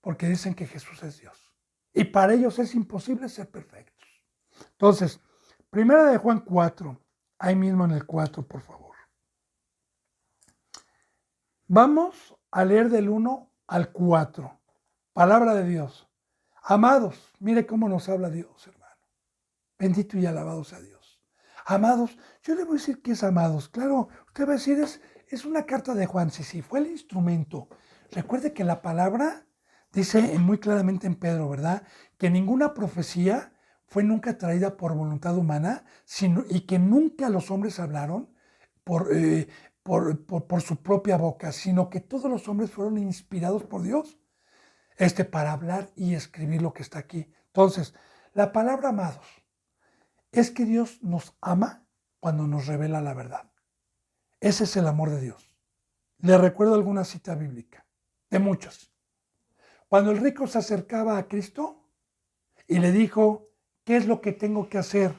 Porque dicen que Jesús es Dios. Y para ellos es imposible ser perfectos. Entonces, primera de Juan 4, ahí mismo en el 4, por favor. Vamos a leer del 1 al 4. Palabra de Dios. Amados, mire cómo nos habla Dios, hermano. Bendito y alabado sea Dios. Amados, yo le voy a decir que es amados. Claro, usted va a decir, es una carta de Juan. Sí, fue el instrumento. Recuerde que la palabra dice muy claramente en Pedro, ¿verdad? Que ninguna profecía fue nunca traída por voluntad humana, y que nunca los hombres hablaron por su propia boca, sino que todos los hombres fueron inspirados por Dios para hablar y escribir lo que está aquí. Entonces, la palabra amados es que Dios nos ama cuando nos revela la verdad. Ese es el amor de Dios. Le recuerdo alguna cita bíblica, de muchas. Cuando el rico se acercaba a Cristo y le dijo, ¿qué es lo que tengo que hacer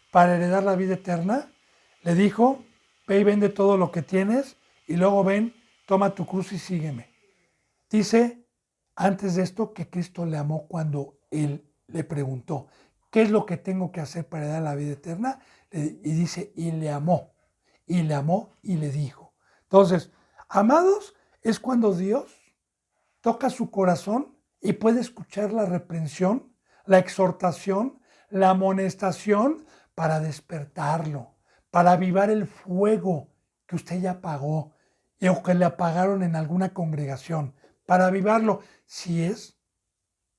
para heredar la vida eterna? Le dijo, ve y vende todo lo que tienes y luego ven, toma tu cruz y sígueme. Dice antes de esto que Cristo le amó cuando él le preguntó, ¿qué es lo que tengo que hacer para heredar la vida eterna? Y dice, y le amó y le dijo. Entonces, amados, es cuando Dios toca su corazón y puede escuchar la reprensión, la exhortación, la amonestación para despertarlo, para avivar el fuego que usted ya apagó o que le apagaron en alguna congregación, para avivarlo, si es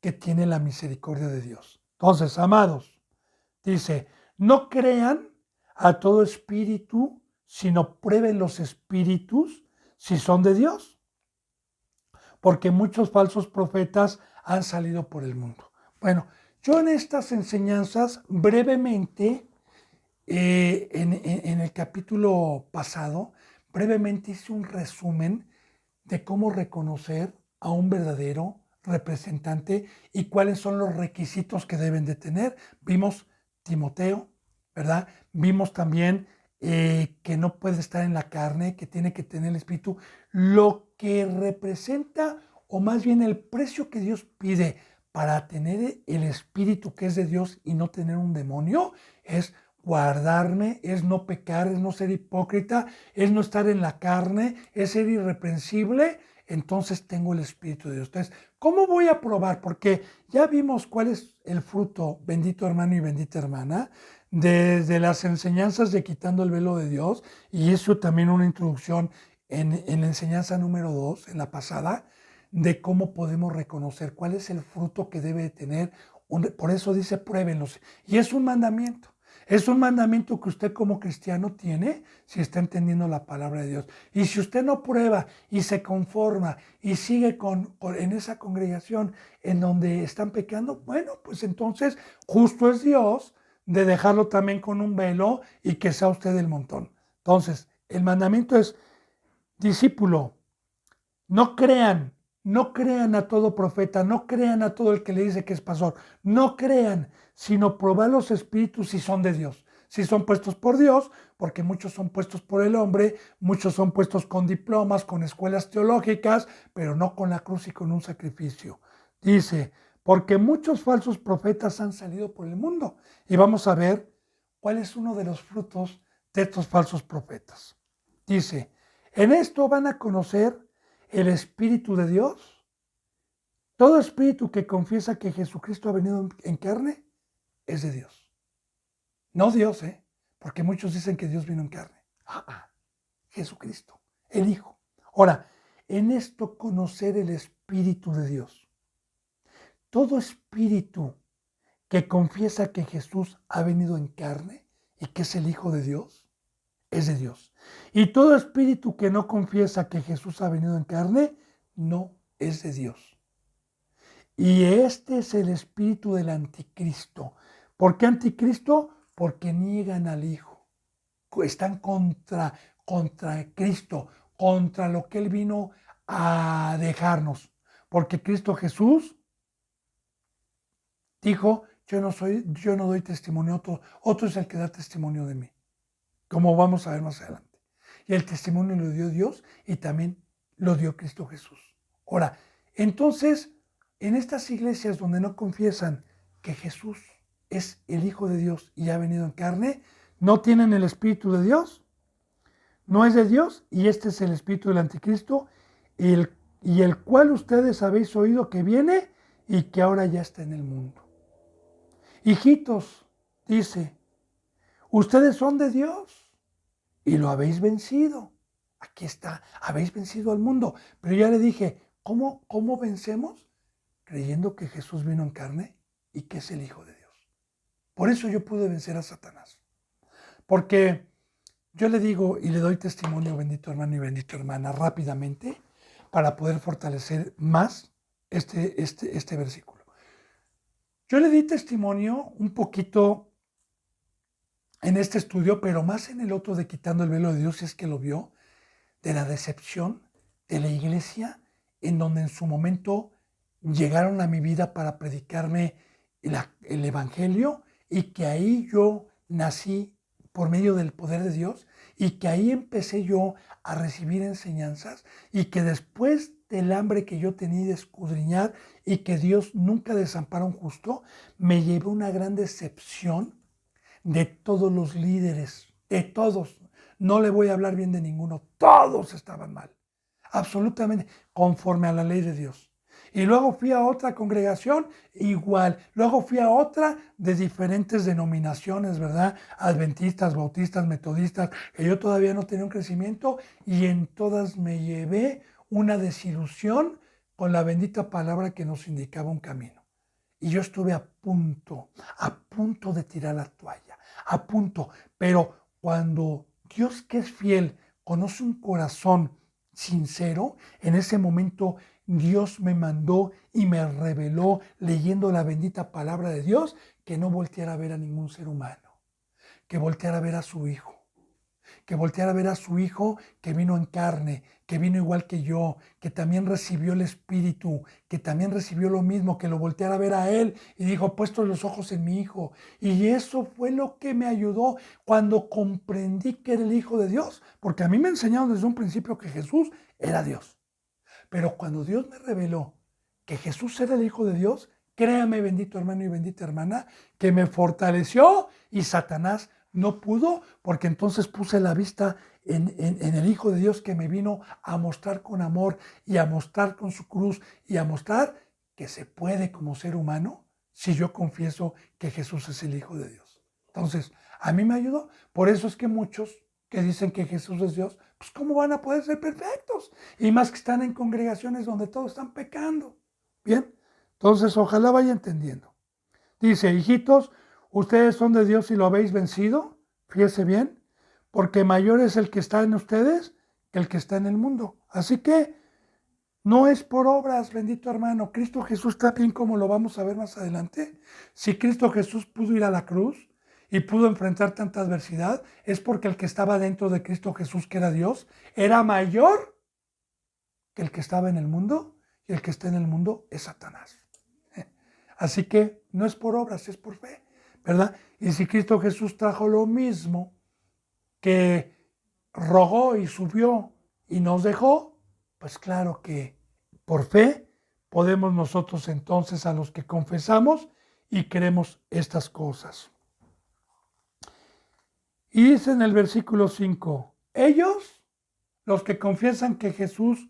que tiene la misericordia de Dios. Entonces, amados, dice, no crean a todo espíritu, sino prueben los espíritus si son de Dios, porque muchos falsos profetas han salido por el mundo. Bueno, yo en estas enseñanzas brevemente, en el capítulo pasado, brevemente hice un resumen de cómo reconocer a un verdadero representante y cuáles son los requisitos que deben de tener. Vimos Timoteo, ¿verdad? Vimos también que no puede estar en la carne, que tiene que tener el espíritu. Lo que representa, o más bien el precio que Dios pide para tener el espíritu que es de Dios y no tener un demonio, es guardarme, es no pecar, es no ser hipócrita, es no estar en la carne, es ser irreprensible. Entonces tengo el Espíritu de Dios. Entonces, ¿cómo voy a probar? Porque ya vimos cuál es el fruto, bendito hermano y bendita hermana, desde las enseñanzas de quitando el velo de Dios, y eso también una introducción en la enseñanza número 2, en la pasada, de cómo podemos reconocer cuál es el fruto que debe tener. Por eso dice, pruébenlos. Y es un mandamiento. Es un mandamiento que usted como cristiano tiene si está entendiendo la palabra de Dios. Y si usted no prueba y se conforma y sigue en esa congregación en donde están pecando, bueno, pues entonces justo es Dios de dejarlo también con un velo y que sea usted del montón. Entonces, el mandamiento es, discípulo, no crean a todo profeta, no crean a todo el que le dice que es pastor, no crean, sino probar los espíritus si son de Dios, si son puestos por Dios, porque muchos son puestos por el hombre, muchos son puestos con diplomas, con escuelas teológicas, pero no con la cruz y con un sacrificio. Dice, porque muchos falsos profetas han salido por el mundo. Y vamos a ver cuál es uno de los frutos de estos falsos profetas. Dice, en esto van a conocer el Espíritu de Dios. Todo espíritu que confiesa que Jesucristo ha venido en carne es de Dios. No Dios, porque muchos dicen que Dios vino en carne. Jesucristo, el Hijo. Ahora, en esto conocer el Espíritu de Dios. Todo espíritu que confiesa que Jesús ha venido en carne y que es el Hijo de Dios, es de Dios. Y todo espíritu que no confiesa que Jesús ha venido en carne, no es de Dios. Y este es el espíritu del anticristo. ¿Por qué anticristo? Porque niegan al Hijo. Están contra Cristo, contra lo que Él vino a dejarnos. Porque Cristo Jesús dijo, yo no doy testimonio, otro es el que da testimonio de mí. Como vamos a ver más adelante. Y el testimonio lo dio Dios y también lo dio Cristo Jesús. Ahora, entonces, en estas iglesias donde no confiesan que Jesús es el Hijo de Dios y ha venido en carne, no tienen el Espíritu de Dios, no es de Dios, y este es el Espíritu del Anticristo, y el cual ustedes habéis oído que viene y que ahora ya está en el mundo. Hijitos, dice, ustedes son de Dios y lo habéis vencido. Aquí está, habéis vencido al mundo. Pero ya le dije, ¿cómo vencemos? Creyendo que Jesús vino en carne y que es el Hijo de Dios. Por eso yo pude vencer a Satanás. Porque yo le digo y le doy testimonio, bendito hermano y bendita hermana, rápidamente, para poder fortalecer más este versículo. Yo le di testimonio un poquito en este estudio, pero más en el otro de quitando el velo de Dios, si es que lo vio, de la decepción de la iglesia, en donde en su momento llegaron a mi vida para predicarme el evangelio, y que ahí yo nací por medio del poder de Dios, y que ahí empecé yo a recibir enseñanzas, y que después del hambre que yo tenía de escudriñar y que Dios nunca desampara a un justo, me llevé una gran decepción de todos los líderes, de todos. No le voy a hablar bien de ninguno, todos estaban mal, absolutamente conforme a la ley de Dios. Y luego fui a otra congregación, igual. Luego fui a otra de diferentes denominaciones, ¿verdad? Adventistas, bautistas, metodistas, que yo todavía no tenía un crecimiento y en todas me llevé una desilusión con la bendita palabra que nos indicaba un camino. Y yo estuve a punto de tirar la toalla, a punto. Pero cuando Dios, que es fiel, conoce un corazón sincero, en ese momento Dios me mandó y me reveló, leyendo la bendita palabra de Dios, que no volteara a ver a ningún ser humano, que volteara a ver a su Hijo, que volteara a ver a su Hijo que vino en carne, que vino igual que yo, que también recibió el Espíritu, que también recibió lo mismo, que lo volteara a ver a Él y dijo, puesto los ojos en mi Hijo. Y eso fue lo que me ayudó cuando comprendí que era el Hijo de Dios, porque a mí me enseñaron desde un principio que Jesús era Dios. Pero cuando Dios me reveló que Jesús era el Hijo de Dios, créame, bendito hermano y bendita hermana, que me fortaleció y Satanás no pudo, porque entonces puse la vista en el Hijo de Dios que me vino a mostrar con amor y a mostrar con su cruz y a mostrar que se puede como ser humano si yo confieso que Jesús es el Hijo de Dios. Entonces, a mí me ayudó. Por eso es que muchos que dicen que Jesús es Dios, pues ¿cómo van a poder ser perfectos? Y más que están en congregaciones donde todos están pecando. Bien, entonces ojalá vaya entendiendo. Dice, hijitos, ustedes son de Dios y lo habéis vencido, fíjese bien, porque mayor es el que está en ustedes que el que está en el mundo. Así que no es por obras, bendito hermano. Cristo Jesús también, como lo vamos a ver más adelante. Si Cristo Jesús pudo ir a la cruz y pudo enfrentar tanta adversidad, es porque el que estaba dentro de Cristo Jesús, que era Dios, era mayor que el que estaba en el mundo, y el que está en el mundo es Satanás. Así que no es por obras, es por fe, ¿verdad? Y si Cristo Jesús trajo lo mismo, que rogó y subió y nos dejó, pues claro que por fe podemos nosotros entonces, a los que confesamos y creemos estas cosas. Y dice en el versículo 5, ellos, los que confiesan que Jesús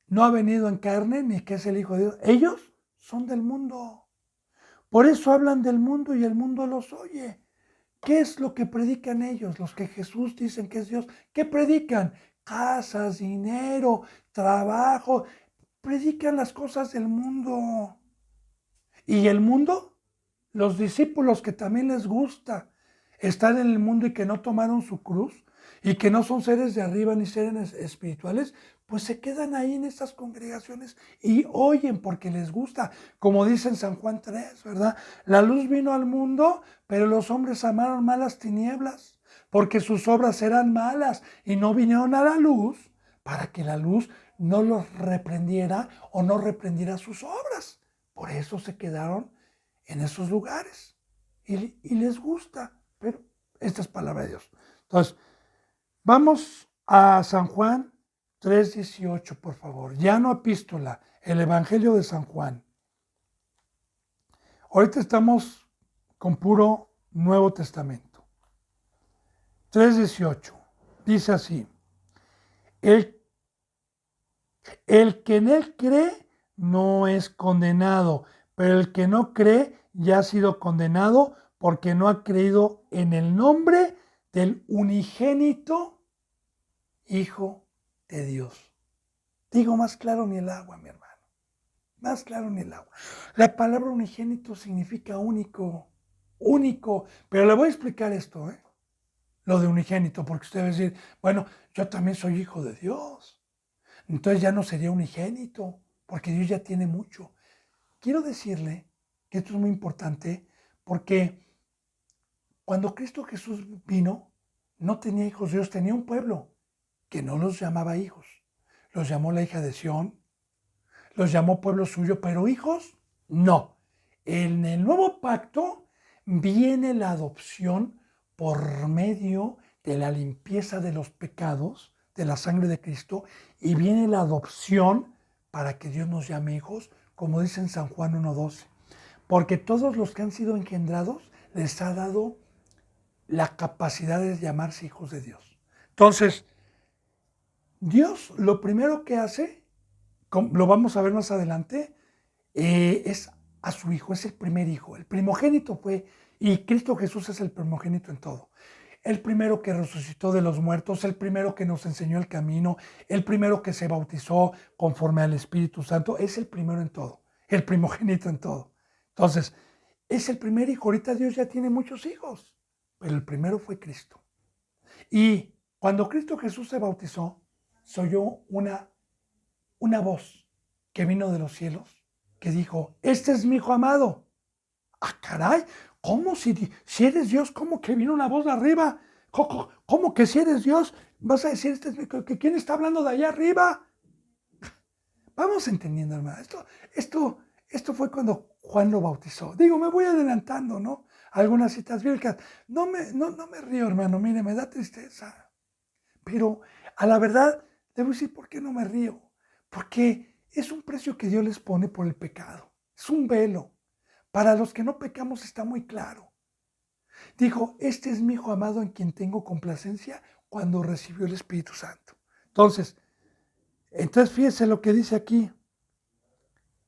no ha venido en carne ni que es el Hijo de Dios, ellos son del mundo. Por eso hablan del mundo y el mundo los oye. ¿Qué es lo que predican ellos, los que Jesús dicen que es Dios? ¿Qué predican? Casas, dinero, trabajo. Predican las cosas del mundo. ¿Y el mundo? Los discípulos que también les gusta estar en el mundo y que no tomaron su cruz y que no son seres de arriba ni seres espirituales, pues se quedan ahí en estas congregaciones y oyen porque les gusta. Como dice en San Juan 3, ¿verdad? La luz vino al mundo, pero los hombres amaron más las tinieblas, porque sus obras eran malas y no vinieron a la luz para que la luz no los reprendiera o no reprendiera sus obras. Por eso se quedaron en esos lugares y les gusta, pero esta es palabra de Dios. Entonces, vamos a San Juan 3:18, por favor. Ya no epístola, el Evangelio de San Juan. Ahorita estamos con puro Nuevo Testamento. 3:18. Dice así, el que en él cree no es condenado, pero el que no cree ya ha sido condenado porque no ha creído en el nombre del unigénito Hijo de Dios. Digo, más claro ni el agua, mi hermano. Más claro ni el agua. La palabra unigénito significa único, único. Pero le voy a explicar esto, lo de unigénito, porque usted va a decir, bueno, yo también soy hijo de Dios. Entonces ya no sería unigénito, porque Dios ya tiene mucho. Quiero decirle que esto es muy importante, porque cuando Cristo Jesús vino, no tenía hijos, Dios tenía un pueblo que no los llamaba hijos. Los llamó la hija de Sión, los llamó pueblo suyo, pero hijos, no. En el nuevo pacto viene la adopción por medio de la limpieza de los pecados, de la sangre de Cristo, y viene la adopción para que Dios nos llame hijos, como dice en San Juan 1:12. Porque todos los que han sido engendrados les ha dado la capacidad de llamarse hijos de Dios. Entonces, Dios lo primero que hace, lo vamos a ver más adelante, es a su hijo, es el primer hijo. El primogénito fue, y Cristo Jesús es el primogénito en todo. El primero que resucitó de los muertos, el primero que nos enseñó el camino, el primero que se bautizó conforme al Espíritu Santo, es el primero en todo, el primogénito en todo. Entonces, es el primer hijo. Ahorita Dios ya tiene muchos hijos, pero el primero fue Cristo. Y cuando Cristo Jesús se bautizó, se oyó una voz que vino de los cielos, que dijo, este es mi hijo amado. Ah, caray, ¿cómo si eres Dios? ¿Cómo que vino una voz de arriba? ¿Cómo que si eres Dios vas a decir, que quién está hablando de allá arriba? Vamos entendiendo, hermano. Esto fue cuando Juan lo bautizó. Digo, me voy adelantando, ¿no? Algunas citas bíblicas. No me río, hermano. Mire, me da tristeza. Pero a la verdad, debo decir, ¿por qué no me río? Porque es un precio que Dios les pone por el pecado. Es un velo. Para los que no pecamos está muy claro. Dijo, este es mi hijo amado en quien tengo complacencia cuando recibió el Espíritu Santo. Entonces fíjese lo que dice aquí.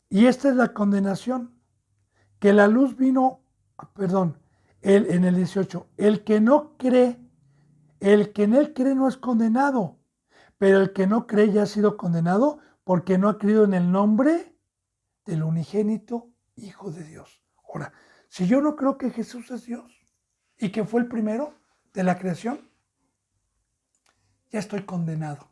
Y esta es la condenación, que la luz vino, en el 18, el que no cree, el que en él cree no es condenado, pero el que no cree ya ha sido condenado porque no ha creído en el nombre del unigénito Hijo de Dios. Ahora, si yo no creo que Jesús es Dios y que fue el primero de la creación, ya estoy condenado.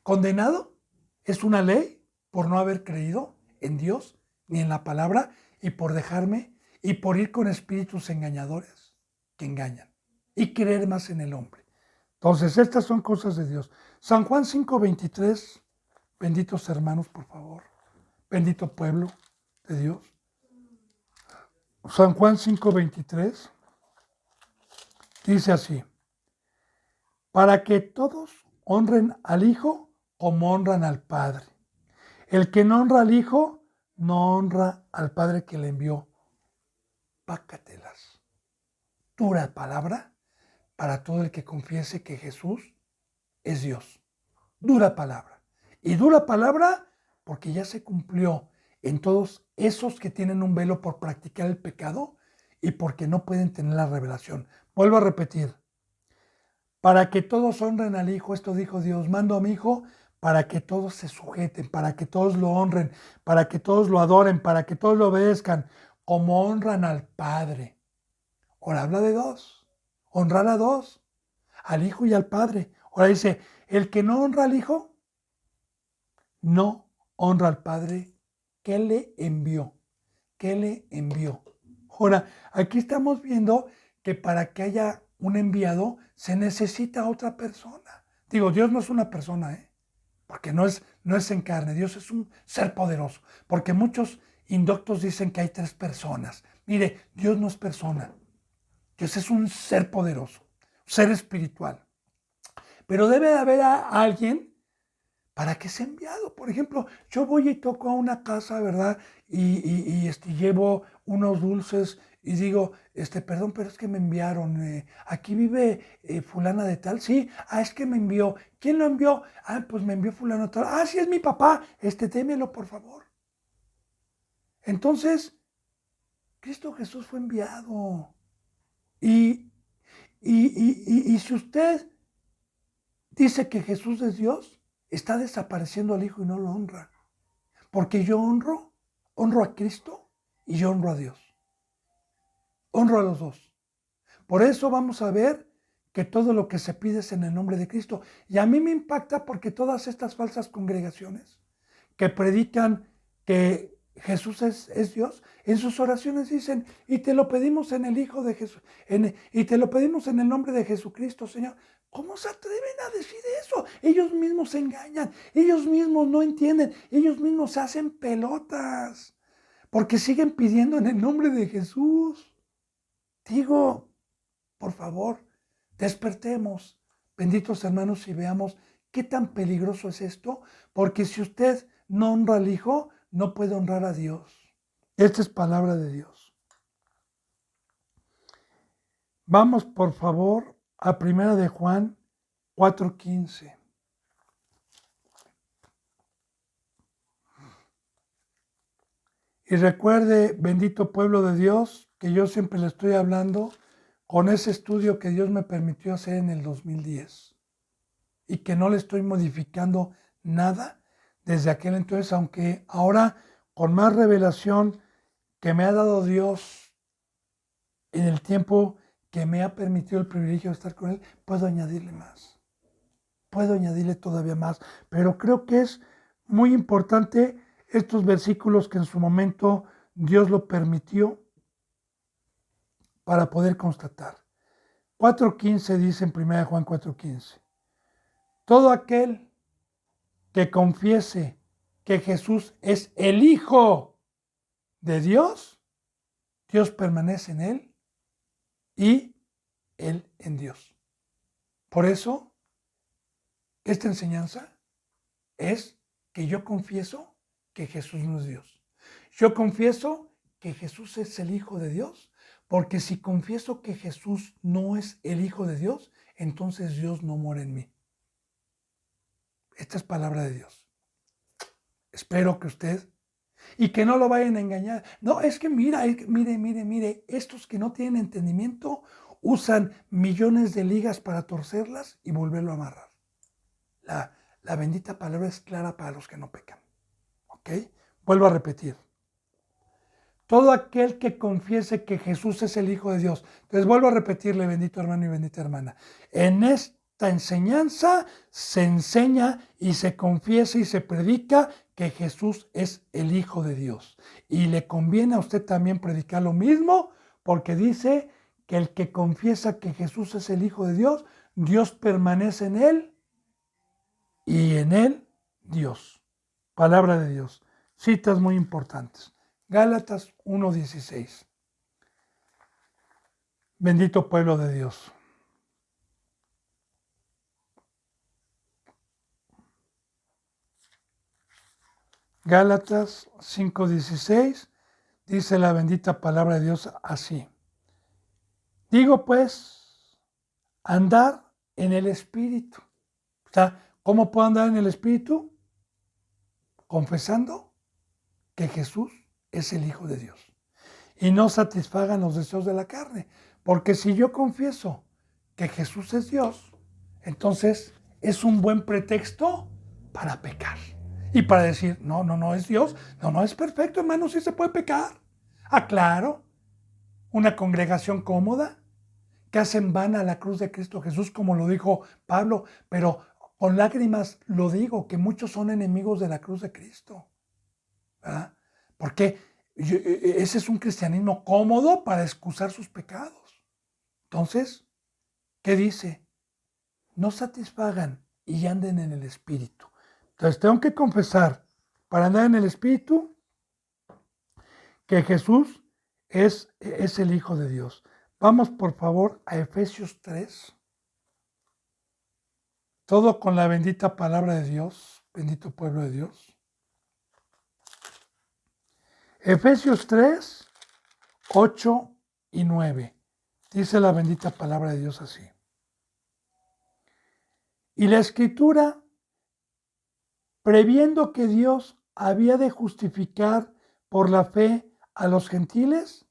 Condenado es una ley por no haber creído en Dios ni en la palabra y por dejarme y por ir con espíritus engañadores que engañan y creer más en el hombre. Entonces, estas son cosas de Dios. San Juan 5:23, benditos hermanos, por favor, bendito pueblo de Dios. San Juan 5:23 dice así, para que todos honren al Hijo como honran al Padre. El que no honra al Hijo, no honra al Padre que le envió. Pácatelas. Dura palabra para todo el que confiese que Jesús es Dios. Dura palabra. Y dura palabra porque ya se cumplió en todos esos que tienen un velo por practicar el pecado y porque no pueden tener la revelación. Vuelvo a repetir. Para que todos honren al Hijo, esto dijo Dios, mando a mi Hijo para que todos se sujeten, para que todos lo honren, para que todos lo adoren, para que todos lo obedezcan, como honran al Padre. Ahora habla de dos, honrar a dos, al Hijo y al Padre. Ahora dice, el que no honra al Hijo, no honra al Padre que le envió, que le envió. Ahora, aquí estamos viendo que para que haya un enviado se necesita otra persona. Digo, Dios no es una persona, porque no es en carne, Dios es un ser poderoso. Porque muchos indoctos dicen que hay tres personas. Mire, Dios no es persona, Dios es un ser poderoso, un ser espiritual. Pero debe de haber a alguien para que sea enviado. Por ejemplo, yo voy y toco a una casa, ¿verdad? Y llevo unos dulces y digo, perdón, pero es que me enviaron. Aquí vive fulana de tal. Sí, es que me envió. ¿Quién lo envió? Pues me envió fulano tal. Sí, es mi papá. Démelo, por favor. Entonces, Cristo Jesús fue enviado. Y si usted dice que Jesús es Dios, está desapareciendo al Hijo y no lo honra. Porque yo honro a Cristo y yo honro a Dios. Honro a los dos. Por eso vamos a ver que todo lo que se pide es en el nombre de Cristo. Y a mí me impacta porque todas estas falsas congregaciones que predican que Jesús es Dios, en sus oraciones dicen, y te lo pedimos en el Hijo de Jesús, y te lo pedimos en el nombre de Jesucristo, Señor. ¿Cómo se atreven a decir eso? Ellos mismos se engañan, ellos mismos no entienden, ellos mismos se hacen pelotas, porque siguen pidiendo en el nombre de Jesús. Digo, por favor, despertemos, benditos hermanos, y veamos qué tan peligroso es esto, porque si usted no honra al Hijo, no puede honrar a Dios. Esta es palabra de Dios. Vamos, por favor, a 1 de Juan 4:15. Y recuerde, bendito pueblo de Dios, que yo siempre le estoy hablando con ese estudio que Dios me permitió hacer en el 2010 y que no le estoy modificando nada desde aquel entonces, aunque ahora con más revelación que me ha dado Dios en el tiempo que me ha permitido el privilegio de estar con Él, puedo añadirle más, puedo añadirle todavía más, pero creo que es muy importante estos versículos que en su momento Dios lo permitió para poder constatar. 4.15 dice en 1 Juan 4.15, todo aquel que confiese que Jesús es el Hijo de Dios, Dios permanece en él y él en Dios. Por eso, esta enseñanza es que yo confieso que Jesús no es Dios. Yo confieso que Jesús es el Hijo de Dios, porque si confieso que Jesús no es el Hijo de Dios, entonces Dios no mora en mí. Esta es palabra de Dios. Espero que usted, y que no lo vayan a engañar. No, es que mire, estos que no tienen entendimiento usan millones de ligas para torcerlas y volverlo a amarrar. La bendita palabra es clara para los que no pecan. ¿Ok? Vuelvo a repetir. Todo aquel que confiese que Jesús es el Hijo de Dios. Entonces vuelvo a repetirle, bendito hermano y bendita hermana. En esta enseñanza se enseña y se confiesa y se predica que Jesús es el Hijo de Dios. Y le conviene a usted también predicar lo mismo, porque dice que el que confiesa que Jesús es el Hijo de Dios, Dios permanece en él y en él Dios. Palabra de Dios. Citas muy importantes. Gálatas 1:16. Bendito pueblo de Dios. Gálatas 5:16 dice la bendita palabra de Dios así. Digo pues, andar en el Espíritu. O sea, ¿cómo puedo andar en el Espíritu? Confesando que Jesús es el Hijo de Dios. Y no satisfagan los deseos de la carne. Porque si yo confieso que Jesús es Dios, entonces es un buen pretexto para pecar. Y para decir, no es Dios, no es perfecto, hermano, sí se puede pecar. Ah, claro, una congregación cómoda que hacen vana la cruz de Cristo Jesús, como lo dijo Pablo, pero con lágrimas lo digo, que muchos son enemigos de la cruz de Cristo. ¿Verdad? Porque ese es un cristianismo cómodo para excusar sus pecados. Entonces, ¿qué dice? No satisfagan y anden en el Espíritu. Entonces, tengo que confesar, para andar en el Espíritu, que Jesús es el Hijo de Dios. Vamos, por favor, a Efesios 3. Todo con la bendita palabra de Dios, bendito pueblo de Dios. Efesios 3, 8 y 9. Dice la bendita palabra de Dios así. Y la Escritura, previendo que Dios había de justificar por la fe a los gentiles,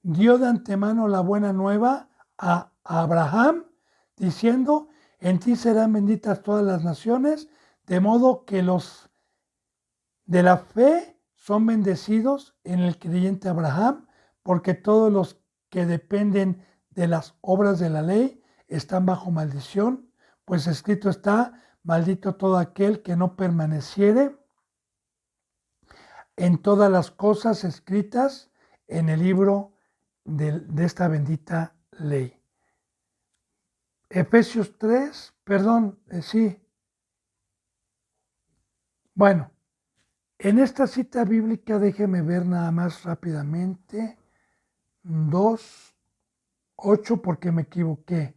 dio de antemano la buena nueva a Abraham, diciendo, en ti serán benditas todas las naciones, de modo que los de la fe son bendecidos en el creyente Abraham, porque todos los que dependen de las obras de la ley están bajo maldición, pues escrito está, maldito todo aquel que no permaneciere en todas las cosas escritas en el libro de esta bendita ley. Efesios 3, sí. Bueno, en esta cita bíblica déjeme ver nada más rápidamente. 2, 8 porque me equivoqué.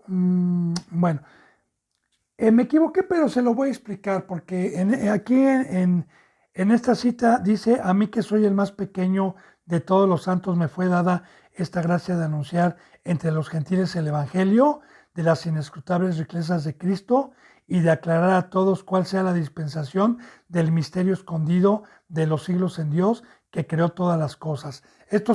Bueno, me equivoqué, pero se lo voy a explicar porque aquí en esta cita dice, a mí que soy el más pequeño de todos los santos me fue dada esta gracia de anunciar entre los gentiles el Evangelio de las inescrutables riquezas de Cristo y de aclarar a todos cuál sea la dispensación del misterio escondido de los siglos en Dios, que creó todas las cosas. Esto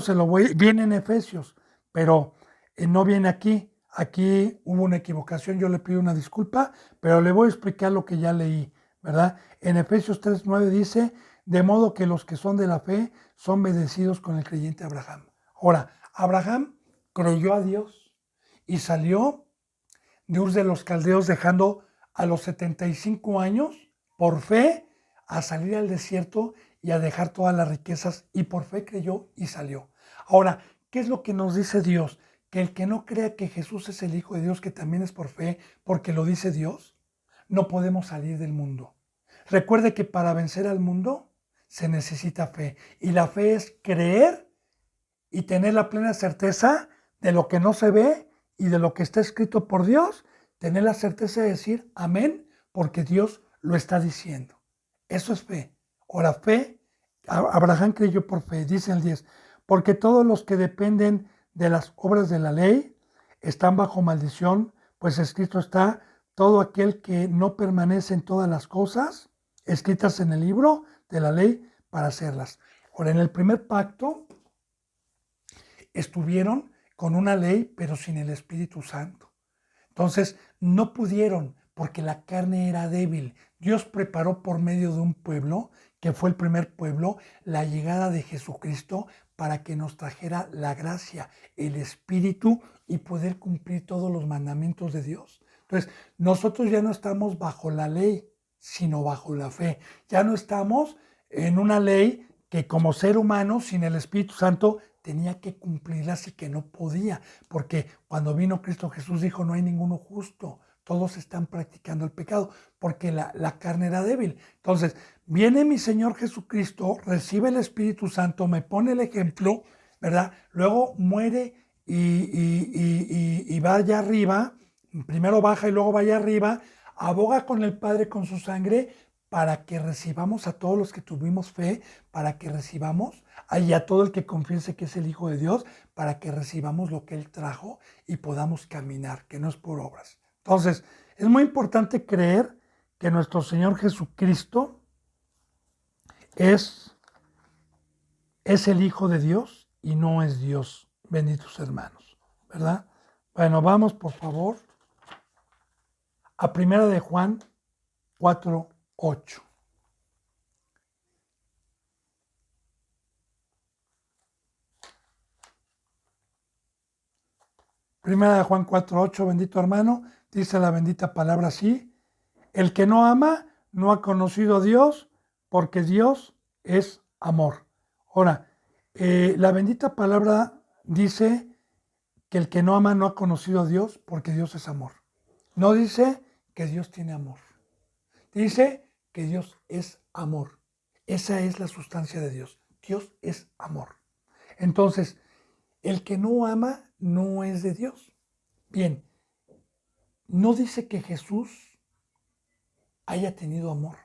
viene en Efesios, pero no viene aquí. Aquí hubo una equivocación, yo le pido una disculpa, pero le voy a explicar lo que ya leí, ¿verdad? En Efesios 3:9 dice, de modo que los que son de la fe son bendecidos con el creyente Abraham. Ahora, Abraham creyó a Dios y salió de Ur de los Caldeos dejando a los 75 años por fe a salir al desierto y a dejar todas las riquezas, y por fe creyó y salió. Ahora, ¿qué es lo que nos dice Dios? Que el que no crea que Jesús es el Hijo de Dios, que también es por fe, porque lo dice Dios, no podemos salir del mundo. Recuerde que para vencer al mundo se necesita fe, y la fe es creer y tener la plena certeza de lo que no se ve y de lo que está escrito por Dios, tener la certeza de decir amén, porque Dios lo está diciendo. Eso es fe. Ahora, fe, Abraham creyó por fe, dice el 10, porque todos los que dependen de las obras de la ley están bajo maldición, pues escrito está, todo aquel que no permanece en todas las cosas escritas en el libro de la ley para hacerlas. Ahora, en el primer pacto estuvieron con una ley, pero sin el Espíritu Santo. Entonces, no pudieron, porque la carne era débil. Dios preparó por medio de un pueblo, que fue el primer pueblo, la llegada de Jesucristo para que nos trajera la gracia, el Espíritu y poder cumplir todos los mandamientos de Dios. Entonces, nosotros ya no estamos bajo la ley, sino bajo la fe. Ya no estamos en una ley que como ser humano, sin el Espíritu Santo, tenía que cumplirlas y que no podía, porque cuando vino Cristo Jesús dijo, no hay ninguno justo, todos están practicando el pecado, porque la carne era débil. Entonces, viene mi Señor Jesucristo, recibe el Espíritu Santo, me pone el ejemplo, ¿verdad? Luego muere y va allá arriba, primero baja y luego va allá arriba, aboga con el Padre con su sangre, para que recibamos a todos los que tuvimos fe, para que recibamos y a todo el que confiese que es el Hijo de Dios, para que recibamos lo que Él trajo y podamos caminar, que no es por obras. Entonces, es muy importante creer que nuestro Señor Jesucristo es el Hijo de Dios y no es Dios, benditos hermanos, ¿verdad? Bueno, vamos por favor a 1 de Juan 4:8. Primera de Juan 4:8, bendito hermano, dice la bendita palabra así, el que no ama no ha conocido a Dios, porque Dios es amor. Ahora, la bendita palabra dice que el que no ama no ha conocido a Dios, porque Dios es amor. No dice que Dios tiene amor. Dice que Dios es amor. Esa es la sustancia de Dios. Dios es amor. Entonces, el que no ama no es de Dios. Bien, no dice que Jesús haya tenido amor,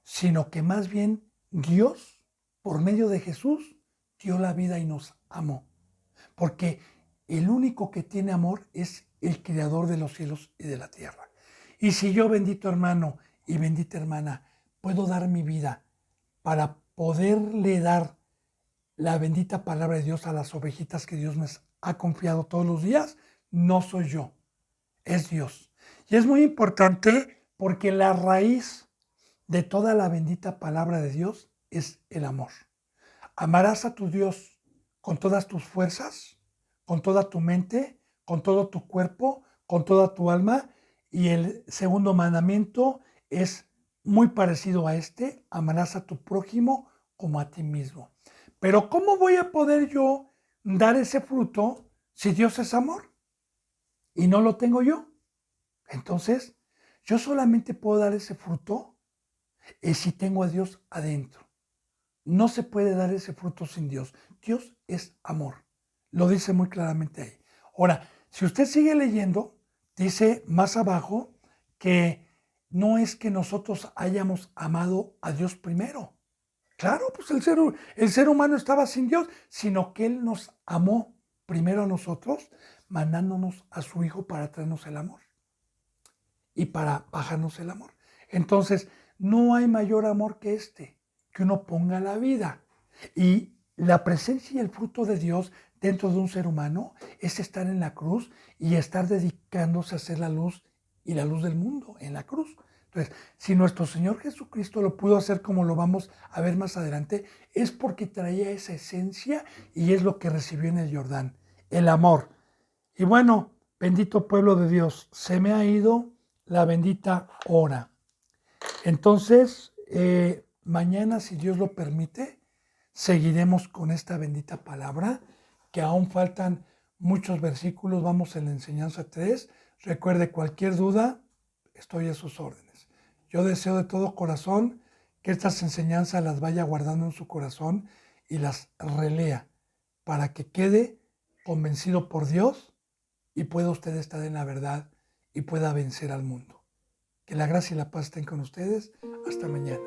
sino que más bien Dios, por medio de Jesús, dio la vida y nos amó. Porque el único que tiene amor es el Creador de los cielos y de la tierra. Y si yo, bendito hermano y bendita hermana, puedo dar mi vida para poderle dar la bendita palabra de Dios a las ovejitas que Dios me ha confiado todos los días, no soy yo, es Dios. Y es muy importante porque la raíz de toda la bendita palabra de Dios es el amor. Amarás a tu Dios con todas tus fuerzas, con toda tu mente, con todo tu cuerpo, con toda tu alma. Y el segundo mandamiento es muy parecido a este, amarás a tu prójimo como a ti mismo. Pero ¿cómo voy a poder yo dar ese fruto si Dios es amor y no lo tengo yo? Entonces, yo solamente puedo dar ese fruto si tengo a Dios adentro. No se puede dar ese fruto sin Dios. Dios es amor. Lo dice muy claramente ahí. Ahora, si usted sigue leyendo, dice más abajo que no es que nosotros hayamos amado a Dios primero. Claro, pues el ser humano estaba sin Dios, sino que Él nos amó primero a nosotros, mandándonos a su Hijo para traernos el amor y para bajarnos el amor. Entonces, no hay mayor amor que este, que uno ponga la vida. Y la presencia y el fruto de Dios dentro de un ser humano es estar en la cruz y estar dedicándose a ser la luz y la luz del mundo en la cruz. Entonces, si nuestro Señor Jesucristo lo pudo hacer como lo vamos a ver más adelante, es porque traía esa esencia y es lo que recibió en el Jordán, el amor. Y bueno, bendito pueblo de Dios, se me ha ido la bendita hora. Entonces, mañana, si Dios lo permite, seguiremos con esta bendita palabra, que aún faltan muchos versículos, vamos en la enseñanza 3. Recuerde, cualquier duda, estoy a sus órdenes. Yo deseo de todo corazón que estas enseñanzas las vaya guardando en su corazón y las relea para que quede convencido por Dios y pueda usted estar en la verdad y pueda vencer al mundo. Que la gracia y la paz estén con ustedes. Hasta mañana.